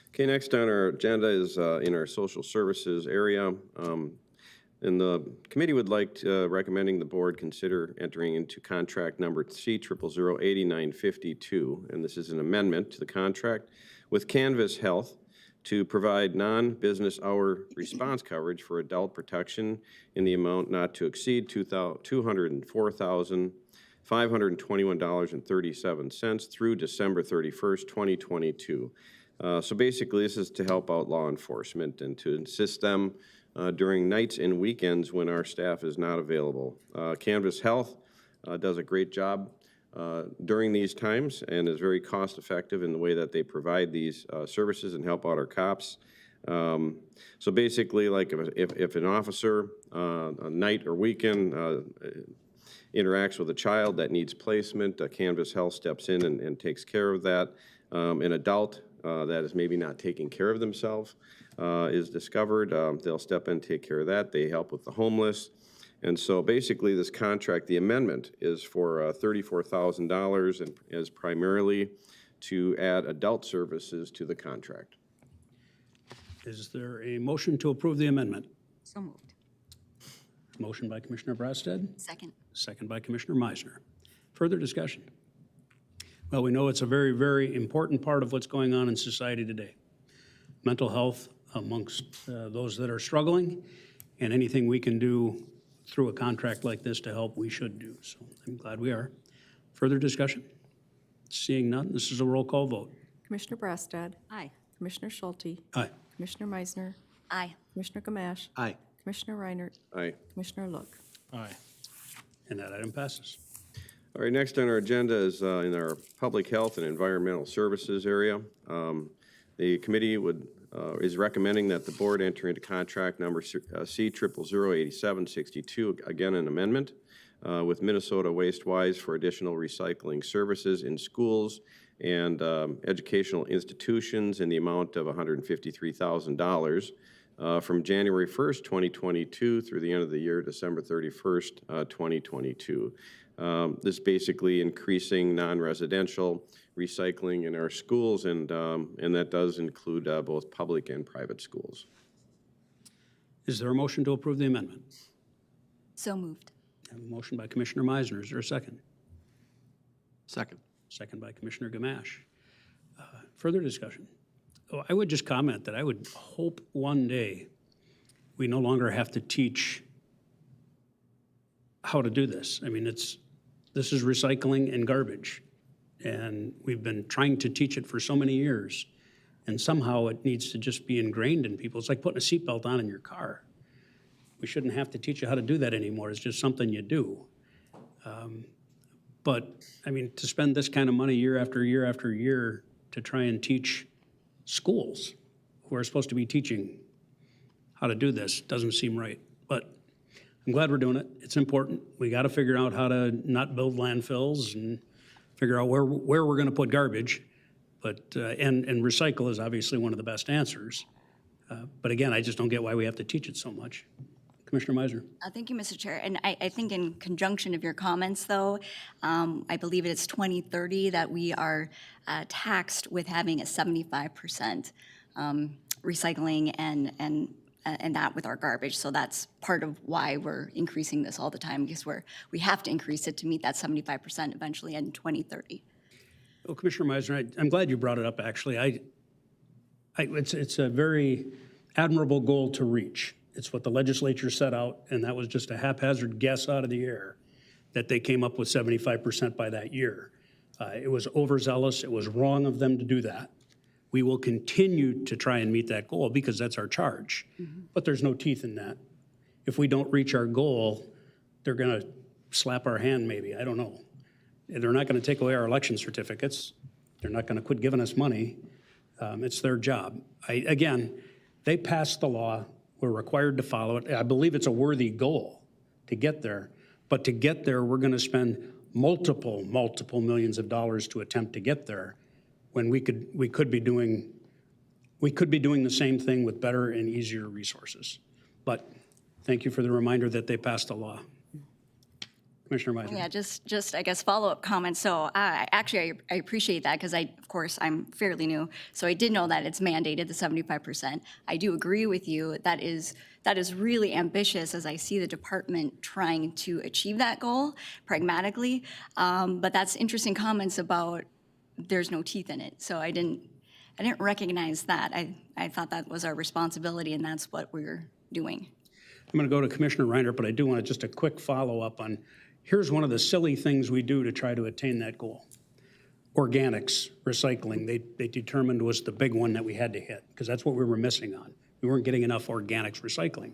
Okay, next on our agenda is in our social services area. And the committee would like to, recommending the board consider entering into contract number C0008952, and this is an amendment to the contract with Canvas Health to provide non-business hour response coverage for adult protection in the amount not to exceed $204,521.37 through December 31st, 2022. So basically, this is to help out law enforcement and to assist them during nights and weekends when our staff is not available. Canvas Health does a great job during these times and is very cost-effective in the way that they provide these services and help out our cops. So basically, like if an officer a night or weekend interacts with a child that needs placement, Canvas Health steps in and takes care of that. An adult that is maybe not taking care of themselves is discovered, they'll step in and take care of that. They help with the homeless. And so basically this contract, the amendment is for $34,000 and is primarily to add adult services to the contract. Is there a motion to approve the amendment? So moved. Motion by Commissioner Brasted, Second. second by Commissioner Meisner. Further discussion? Well, we know it's a very, very important part of what's going on in society today. Mental health amongst those that are struggling, and anything we can do through a contract like this to help, we should do. So I'm glad we are. Further discussion? Seeing none, this is a roll call vote. Commissioner Brasted, Aye. Commissioner Schulte, Aye. Commissioner Meisner, Aye. Commissioner Gamache, Aye. Commissioner Reinert, Aye. Commissioner Look. Aye. And that item passes. All right, next on our agenda is in our public health and environmental services area. The committee is recommending that the board enter into contract number C0008762, again an amendment, with Minnesota Wastewise for additional recycling services in schools and educational institutions in the amount of $153,000 from January 1st, 2022 through the end of the year, December 31st, 2022. This basically increasing non-residential recycling in our schools, and that does include both public and private schools. Is there a motion to approve the amendment? So moved. I have a motion by Commissioner Meisner. Is there a second? Second. Second by Commissioner Gamache. Further discussion? Oh, I would just comment that I would hope one day we no longer have to teach how to do this. I mean, this is recycling and garbage, and we've been trying to teach it for so many years, and somehow it needs to just be ingrained in people. It's like putting a seatbelt on in your car. We shouldn't have to teach you how to do that anymore. It's just something you do. But, I mean, to spend this kind of money year after year after year to try and teach schools who are supposed to be teaching how to do this doesn't seem right. But I'm glad we're doing it. It's important. We got to figure out how to not build landfills and figure out where we're going to put garbage. But and recycle is obviously one of the best answers. But again, I just don't get why we have to teach it so much. Commissioner Meisner. Thank you, Mr. Chair. And I think in conjunction of your comments, though, I believe it's 2030 that we are taxed with having a 75% recycling and that with our garbage. So that's part of why we're increasing this all the time, because we have to increase it to meet that 75% eventually in 2030. Well, Commissioner Meisner, I'm glad you brought it up, actually. It's a very admirable goal to reach. It's what the legislature set out, and that was just a haphazard guess out of the air that they came up with 75% by that year. It was overzealous. It was wrong of them to do that. We will continue to try and meet that goal because that's our charge. But there's no teeth in that. If we don't reach our goal, they're going to slap our hand maybe. I don't know. They're not going to take away our election certificates. They're not going to quit giving us money. It's their job. Again, they passed the law. We're required to follow it. I believe it's a worthy goal to get there. But to get there, we're going to spend multiple millions of dollars to attempt to get there, when we could be doing the same thing with better and easier resources. But thank you for the reminder that they passed a law. Commissioner Meisner. Yeah, just I guess follow-up comments. So I appreciate that because of course, I'm fairly new. So I did know that it's mandated, the 75%. I do agree with you. That is really ambitious as I see the department trying to achieve that goal pragmatically. But that's interesting comments about there's no teeth in it. So I didn't recognize that. I thought that was our responsibility and that's what we're doing. I'm going to go to Commissioner Reiner, but I do want just a quick follow-up on, here's one of the silly things we do to try to attain that goal. Organics, recycling, they determined was the big one that we had to hit, because that's what we were missing on. We weren't getting enough organics recycling.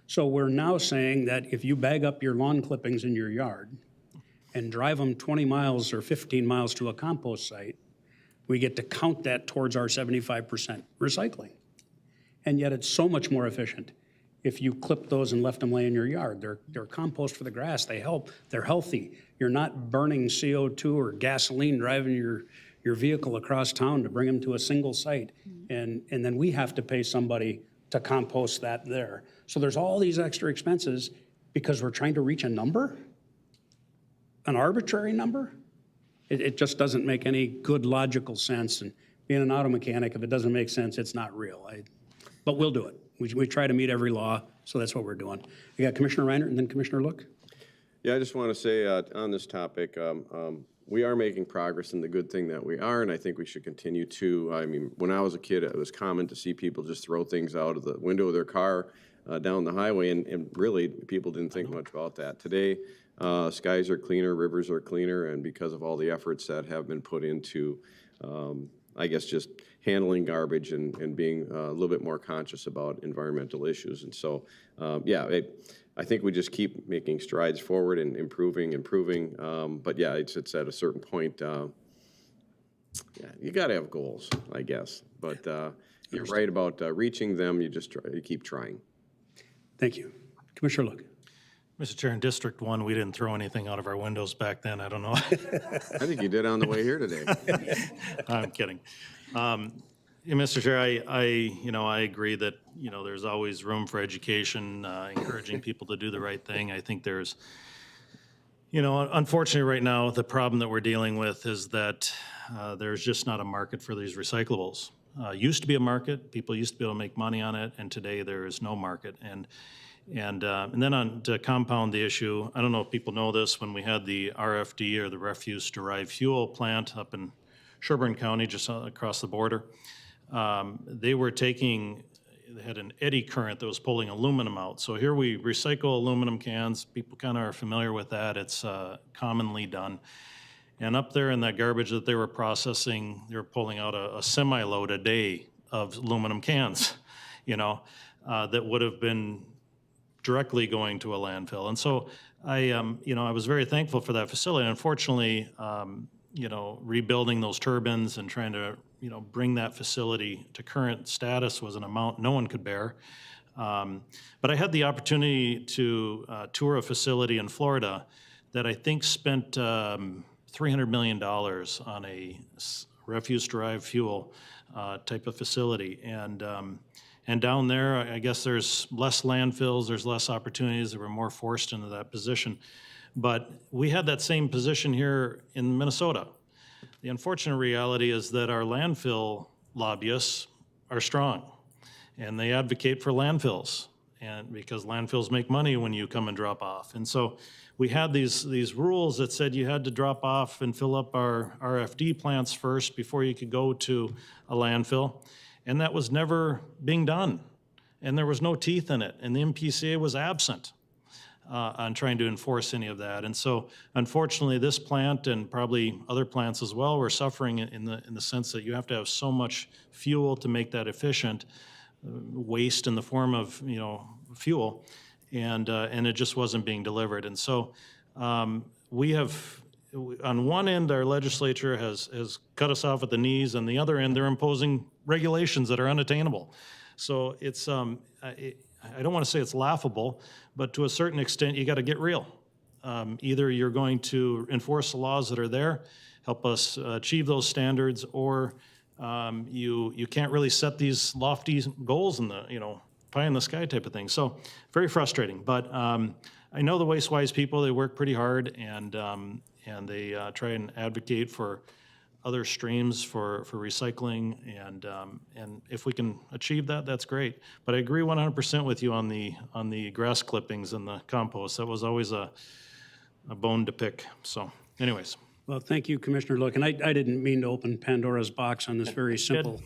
So we're now saying that if you bag up your lawn clippings in your yard and drive them 20 miles or 15 miles to a compost site, we get to count that towards our 75% recycling. And yet it's so much more efficient if you clip those and left them lay in your yard. They're compost for the grass, they help, they're healthy. You're not burning CO2 or gasoline driving your vehicle across town to bring them to a single site. And then we have to pay somebody to compost that there. So there's all these extra expenses because we're trying to reach a number, an arbitrary number. It just doesn't make any good logical sense. And being an auto mechanic, if it doesn't make sense, it's not real. But we'll do it. We try to meet every law, so that's what we're doing. We got Commissioner Reiner and then Commissioner Look. Yeah, I just want to say on this topic, we are making progress in the good thing that we are, and I think we should continue to. I mean, when I was a kid, it was common to see people just throw things out of the window of their car down the highway, and really, people didn't think much about that. Today, skies are cleaner, rivers are cleaner, and because of all the efforts that have been put into, I guess, just handling garbage and being a little bit more conscious about environmental issues. And so, yeah, I think we just keep making strides forward and improving. But yeah, it's at a certain point, yeah, you got to have goals, I guess. But you're right about reaching them. You keep trying. Thank you. Commissioner Look. Mr. Chair, in District 1, we didn't throw anything out of our windows back then. I don't know. I think you did on the way here today. I'm kidding. Mr. Chair, I agree that, there's always room for education, encouraging people to do the right thing. I think there's, unfortunately right now, the problem that we're dealing with is that there's just not a market for these recyclables. Used to be a market, people used to be able to make money on it, and today there is no market. And then to compound the issue, I don't know if people know this, when we had the RFD, or the Refuse Derived Fuel plant up in Sherburne County, just across the border, they had an eddy current that was pulling aluminum out. So here we recycle aluminum cans. People kind of are familiar with that. It's commonly done. And up there in that garbage that they were processing, they were pulling out a semi-load a day of aluminum cans, that would have been directly going to a landfill. And so I was very thankful for that facility. Unfortunately, rebuilding those turbines and trying to, bring that facility to current status was an amount no one could bear. But I had the opportunity to tour a facility in Florida that I think spent $300 million on a refuse-derived fuel type of facility. And down there, I guess there's less landfills, there's less opportunities, they were more forced into that position. But we had that same position here in Minnesota. The unfortunate reality is that our landfill lobbyists are strong, and they advocate for landfills, and because landfills make money when you come and drop off. And so we had these rules that said you had to drop off and fill up our RFD plants first before you could go to a landfill. And that was never being done. And there was no teeth in it. And the MPCA was absent on trying to enforce any of that. And so, unfortunately, this plant and probably other plants as well were suffering in the sense that you have to have so much fuel to make that efficient, waste in the form of fuel, and it just wasn't being delivered. And so, we have. On one end, our legislature has cut us off at the knees. On the other end, they're imposing regulations that are unattainable. So it's, I don't want to say it's laughable, but to a certain extent, you got to get real. Either you're going to enforce the laws that are there, help us achieve those standards, or you can't really set these lofty goals in the, pie in the sky type of thing. So very frustrating. But I know the Waste-Wise people, they work pretty hard, and they try and advocate for other streams for recycling, and if we can achieve that, that's great. But I agree 100% with you on the grass clippings and the compost. That was always a bone to pick, so anyways. Well, thank you, Commissioner Look, and I didn't mean to open Pandora's box on this very simple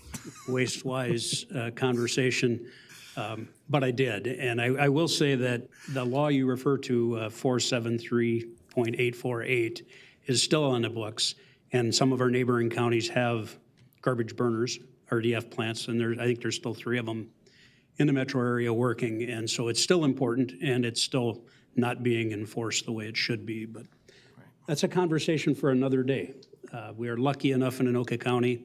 waste-wise conversation, but I did. And I will say that the law you refer to, 473.848, is still on the books, and some of our neighboring counties have garbage burners, RDF plants, and I think there's still 3 of them in the metro area working, and so it's still important, and it's still not being enforced the way it should be, but that's a conversation for another day. We are lucky enough in Anoka County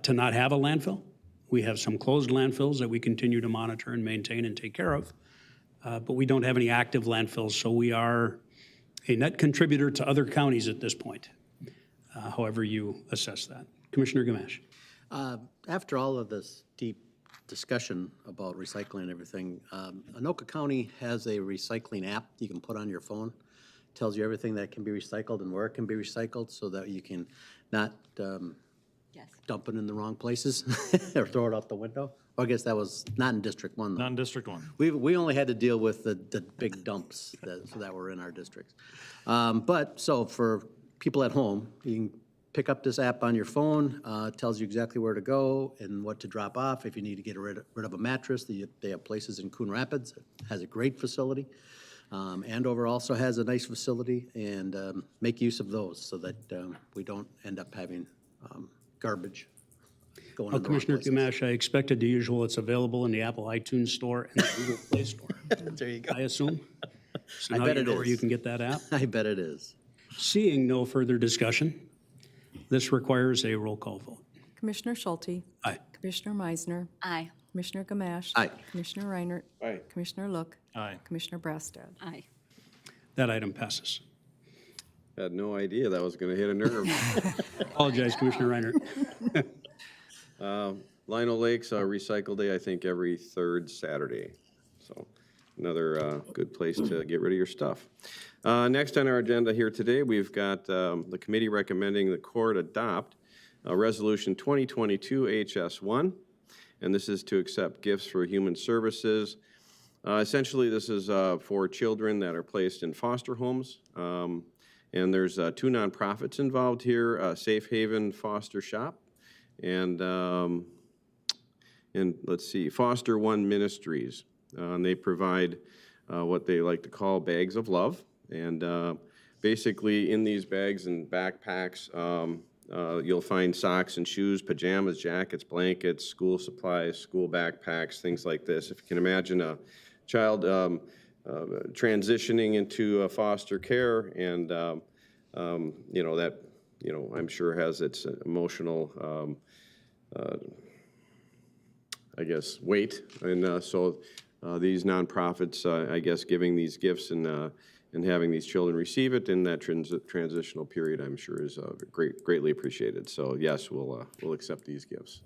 to not have a landfill. We have some closed landfills that we continue to monitor and maintain and take care of, but we don't have any active landfills, so we are a net contributor to other counties at this point, however you assess that. Commissioner Gamache. After all of this deep discussion about recycling and everything, Anoka County has a recycling app you can put on your phone. Tells you everything that can be recycled and where it can be recycled so that you can not dump it in the wrong places or throw it out the window. Well, I guess that was not in District 1, though. Not in District 1. We only had to deal with the big dumps that were in our districts. But so for people at home, you can pick up this app on your phone. It tells you exactly where to go and what to drop off. If you need to get rid of a mattress, they have places in Coon Rapids. It has a great facility. Andover also has a nice facility, and make use of those so that we don't end up having garbage going in the wrong Commissioner places. Gamache, I expected the usual. It's available in the Apple iTunes Store and the Google Play Store, There you go. I assume. So I now bet you it know where is. you can get that app. I bet it is. Seeing no further discussion, this requires a roll call vote. Commissioner Schulte. Aye. Commissioner Meisner. Aye. Commissioner Gamache. Aye. Commissioner Reinert. Aye. Commissioner Look. Aye. Commissioner Brassad. Aye. That item passes. Had no idea that was going to hit a nerve. Apologize, Commissioner Reinert. Lino Lakes Recycle Day, I think, every 3rd Saturday. So another good place to get rid of your stuff. Next on our agenda here today, we've got the committee recommending the court adopt Resolution 2022 HS1, and this is to accept gifts for human services. Essentially, this is for children that are placed in foster homes. And there's 2 nonprofits involved here, Safe Haven Foster Shop and let's see, Foster One Ministries. And they provide what they like to call bags of love. And basically in these bags and backpacks, you'll find socks and shoes, pajamas, jackets, blankets, school supplies, school backpacks, things like this. If you can imagine a child transitioning into foster care, and that I'm sure has its emotional, I guess, weight, and so these nonprofits, I guess, giving these gifts and having these children receive it in that transitional period, I'm sure is greatly appreciated. So yes, we'll accept these gifts.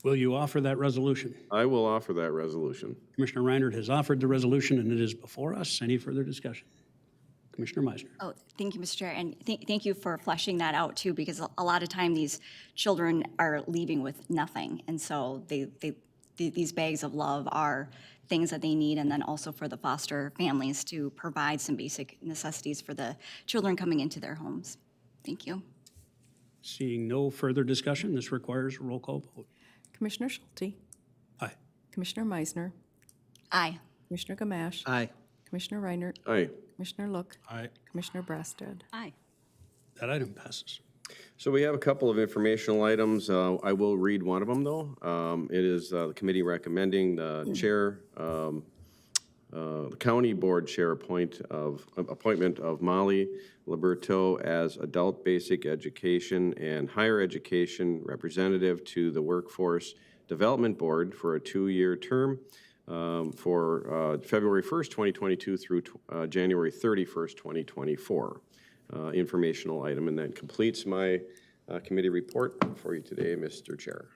Will you offer that resolution? I will offer that resolution. Commissioner Reinert has offered the resolution, and it is before us. Any further discussion? Commissioner Meisner. Oh, thank you, Mr. Chair, and thank you for fleshing that out too, because a lot of time these children are leaving with nothing, and so these bags of love are things that they need, and then also for the foster families to provide some basic necessities for the children coming into their homes. Thank you. Seeing no further discussion, this requires a roll call vote. Commissioner Schulte. Aye. Commissioner Meisner. Aye. Commissioner Gamache. Aye. Commissioner Reinert. Aye. Commissioner Look. Aye. Commissioner Brassad. Aye. That item passes. So we have a couple of informational items. I will read one of them, though. It is the committee recommending the chair, the county board chair appointment of Molly Liberto as adult basic education and higher education representative to the Workforce Development Board for a 2-year term for February 1st, 2022 through January 31st, 2024. Informational item, and that completes my committee report for you today, Mr. Chair.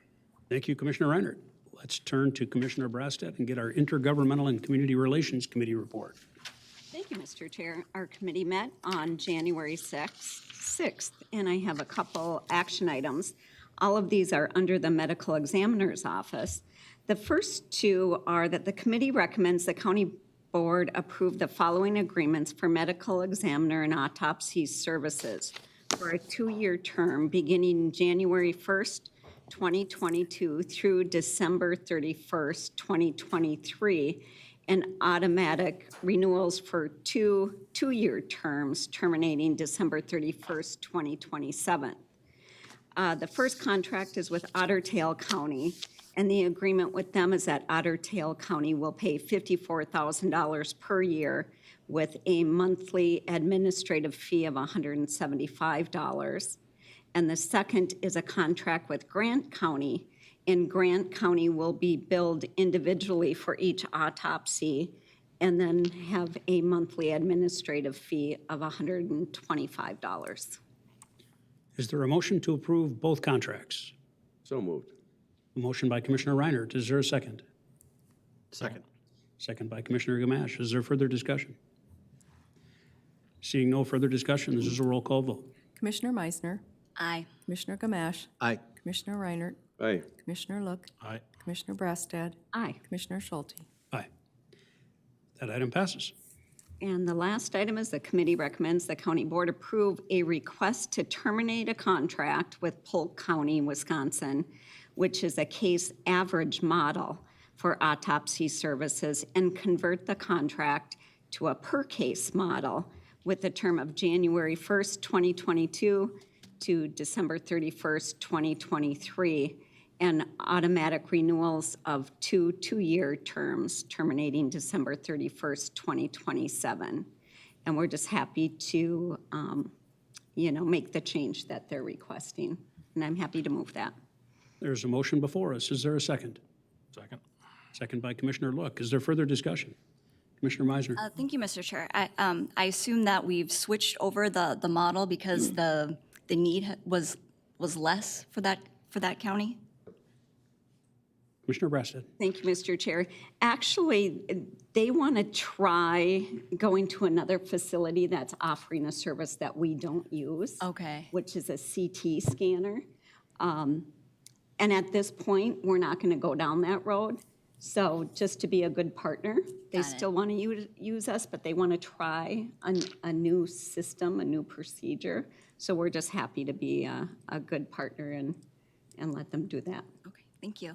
Thank you, Commissioner Reinert. Let's turn to Commissioner Brassad and get our Intergovernmental and Community Relations Committee report. Thank you, you, Mr. Chair. Our committee met on January 6th, and I have a couple action items. All of these are under the medical examiner's office. The first two are that the committee recommends the county board approve the following agreements for medical examiner and autopsy services for a 2-year term beginning January 1st, 2022 through December 31st, 2023, and automatic renewals for two-year terms terminating December 31st, 2027. The first contract is with Otter Tail County, and the agreement with them is that Otter Tail County will pay $54,000 per year with a monthly administrative fee of $175. And the second is a contract with Grant County, and Grant County will be billed individually for each autopsy and then have a monthly administrative fee of $125. Is there a motion to approve both contracts? So moved. A motion by Commissioner Reinert. Is there a second? Second. Second by Commissioner Gamache. Is there further discussion? Seeing no further discussion, this is a roll call vote. Commissioner Meisner, Aye. Commissioner Gamache, Aye. Commissioner Reinert, Aye. Commissioner Look, Aye. Commissioner Brassad, Aye. Commissioner Schulte. Aye. That item passes. And the last item is the committee recommends the county board approve a request to terminate a contract with Polk County, Wisconsin, which is a case average model for autopsy services, and convert the contract to a per case model with the term of January 1st, 2022 to December 31st, 2023, and automatic renewals of two-year terms terminating December 31st, 2027. And we're just happy to, make the change that they're requesting. And I'm happy to move that. There's a motion before us. Is there a second? Second. Second by Commissioner Look. Is there further discussion? Commissioner Meisner? Thank you, Mr. Chair. I assume that we've switched over the model because the need was less for that county? Commissioner Brassad? Thank you, Mr. Chair. Actually, they want to try going to another facility that's offering a service that we don't use. Okay. Which is a CT scanner. And at this point, we're not going to go down that road. So just to be a good partner, they still want to use us, but they want to try a new system, a new procedure. So we're just happy to be a good partner and let them do that. Okay, thank you.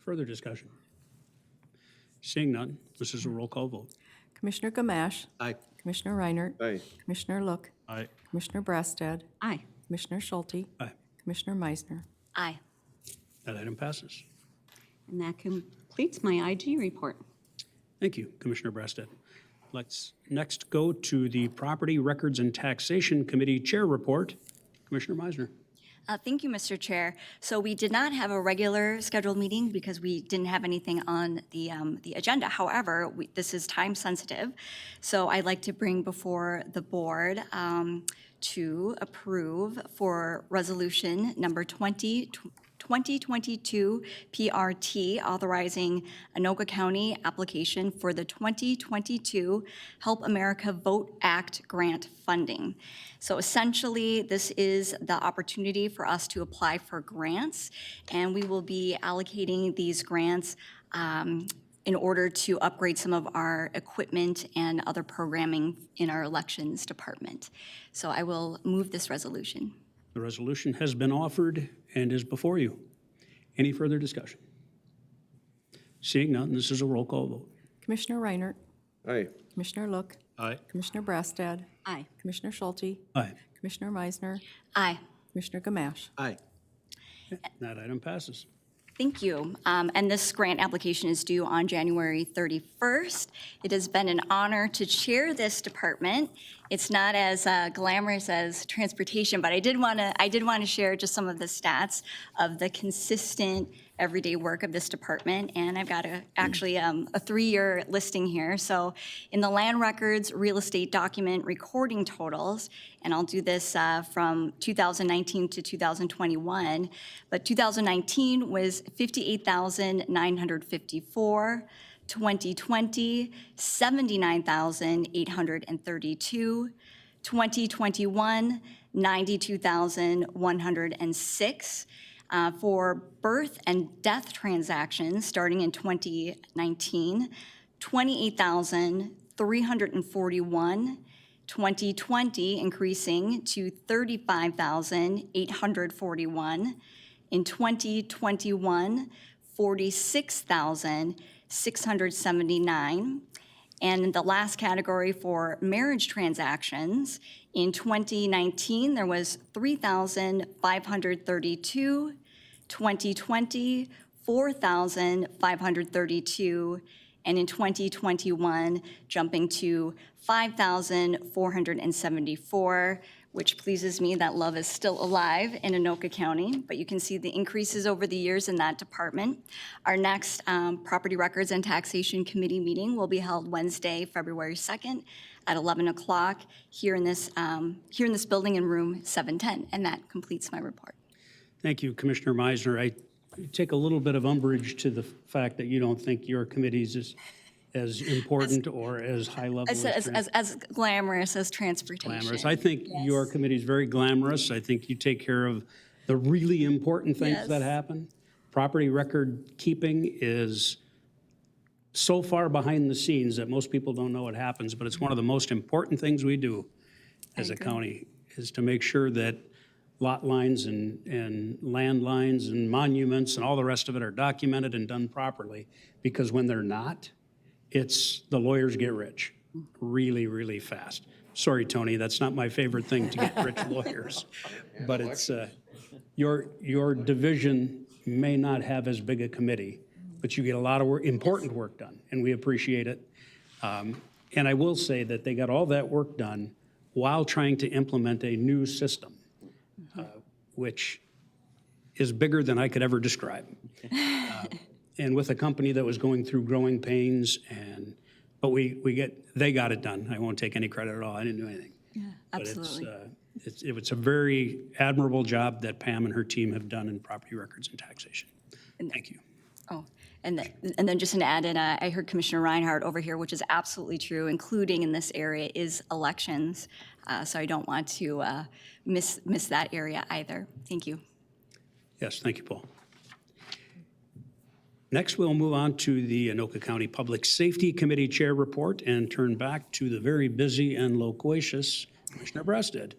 Further discussion? Seeing none, this is a roll call vote. Commissioner Gamache, Aye. Commissioner Reinert, Aye. Commissioner Look, Aye. Commissioner Brassad, Aye. Commissioner Schulte, Aye. Commissioner Meisner. Aye. That item passes. And that completes my IG report. Thank you, Commissioner Brassad. Let's next go to the Property Records and Taxation Committee Chair Report. Commissioner Meisner. Thank you, Mr. Chair. So we did not have a regular scheduled meeting because we didn't have anything on the agenda. However, this is time sensitive, so I'd like to bring before the board to approve for resolution number 2022 PRT, authorizing Anoka County application for the 2022 Help America Vote Act grant funding. So essentially, this is the opportunity for us to apply for grants, and we will be allocating these grants in order to upgrade some of our equipment and other programming in our elections department. So I will move this resolution. The resolution has been offered and is before you. Any further discussion? Seeing none, this is a roll call vote. Commissioner Reinert, Aye. Commissioner Look, Aye. Commissioner Brassad, Aye. Commissioner Schulte, Aye. Commissioner Meisner, Aye. Commissioner Gamache. Aye. That item passes. Thank you. And this grant application is due on January 31st. It has been an honor to chair this department. It's not as glamorous as transportation, but I did want to share just some of the stats of the consistent everyday work of this department. And I've got actually a 3-year listing here. So in the land records, real estate document recording totals, and I'll do this from 2019 to 2021, but 2019 was 58,954. 2020, $79,832. 2021, $92,106. For birth and death transactions, starting in 2019, $28,341. 2020 increasing to $35,841. In 2021, $46,679. And in the last category for marriage transactions, in 2019, there was 3,532. 2020, 4,532. And in 2021, jumping to 5,474, which pleases me that love is still alive in Anoka County, but you can see the increases over the years in that department. Our next Property Records and Taxation Committee meeting will be held Wednesday, February 2nd at 11 o'clock here in this building in room 710. And that completes my report. Thank you, Commissioner Meisner. I take a little bit of umbrage to the fact that you don't think your committees is as important or as high level As glamorous as transportation. glamorous. I think your committee is very glamorous. I think you take care of the really important things that happen. Property record keeping is so far behind the scenes that most people don't know what happens, but it's one of the most important things we do as a county, is to make sure that lot lines and land lines and monuments and all the rest of it are documented and done properly, because when they're not, the lawyers get rich really, really fast. Sorry, Tony, that's not my favorite thing, to get rich lawyers. But it's, your division may not have as big a committee, but you get a lot of important work done, and we appreciate it. And I will say that they got all that work done while trying to implement a new system, which is bigger than I could ever describe. And with a company that was going through growing pains, but they got it done. I won't take any credit at all. I didn't do anything. Yeah, absolutely. But it's a very admirable job that Pam and her team have done in property records and taxation. Thank you. Oh, and then just an add in, I heard Commissioner Reinhardt over here, which is absolutely true, including in this area, is elections. So I don't want to miss that area either. Thank you. Yes, thank you, Paul. Next, we'll move on to the Anoka County Public Safety Committee Chair report and turn back to the very busy and loquacious Commissioner Breasted.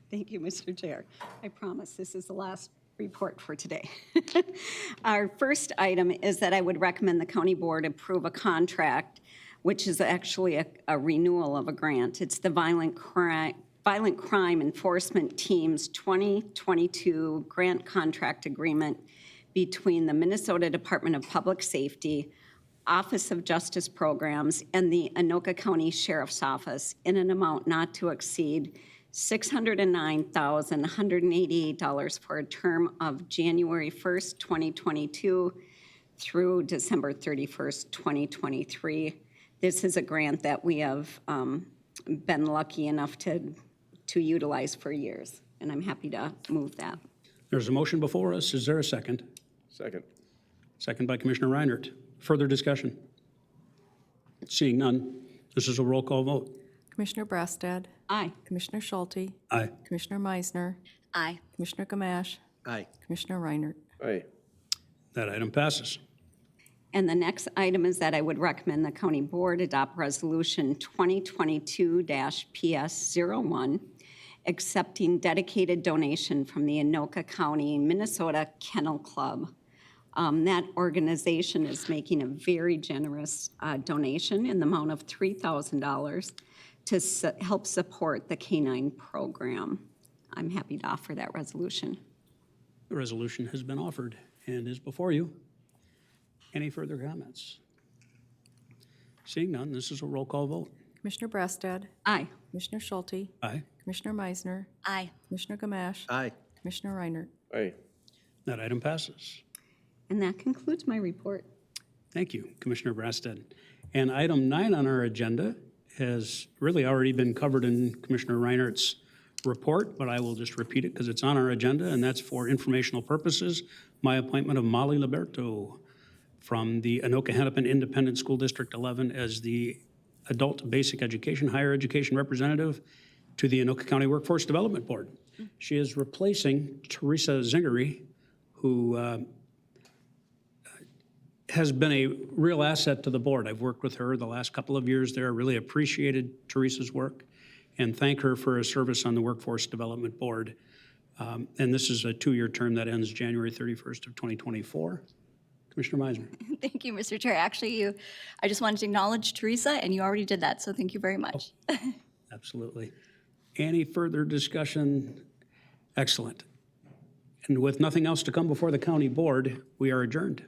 Thank you, Mr. Chair. I promise this is the last report for today. Our first item is that I would recommend the county board approve a contract, which is actually a renewal of a grant. It's the Violent Crime Enforcement Team's 2022 grant contract agreement between the Minnesota Department of Public Safety, Office of Justice Programs, and the Anoka County Sheriff's Office in an amount not to exceed $609,188 for a term of January 1st, 2022 through December 31st, 2023. This is a grant that we have been lucky enough to utilize for years, and I'm happy to move that. There's a motion before us. Is there a second? Second. Second by Commissioner Reinhardt. Further discussion? Seeing none, this is a roll call vote. Commissioner Brassad. Aye. Commissioner Schulte. Aye. Commissioner Meisner. Aye. Commissioner Gamache. Aye. Commissioner Reinhardt. Aye. That item passes. And the next item is that I would recommend the county board adopt resolution 2022-PS01, accepting dedicated donation from the Anoka County, Minnesota Kennel Club. That organization is making a very generous donation in the amount of $3,000 to help support the canine program. I'm happy to offer that resolution. The resolution has been offered and is before you. Any further comments? Seeing none, this is a roll call vote. Commissioner Brassad. Aye. Commissioner Schulte. Aye. Commissioner Meisner. Aye. Commissioner Gamache. Aye. Commissioner Reinhardt. Aye. That item passes. And that concludes my report. Thank you, Commissioner Brassad. And item 9 on our agenda has really already been covered in Commissioner Reinhardt's report, but I will just repeat it because it's on our agenda, and that's for informational purposes. My appointment of Molly Liberto from the Anoka Hennepin Independent School District 11 as the Adult Basic Education, Higher Education Representative to the Anoka County Workforce Development Board. She is replacing Teresa Zingery, who has been a real asset to the board. I've worked with her the last couple of years there, really appreciated Teresa's work, and thank her for her service on the Workforce Development Board. And this is a 2-year term that ends January 31st of 2024. Commissioner Meisner. Thank you, Mr. Chair. Actually, I just wanted to acknowledge Teresa, and you already did that, so thank you very much. Absolutely. Any further discussion? Excellent. And with nothing else to come before the county board, we are adjourned.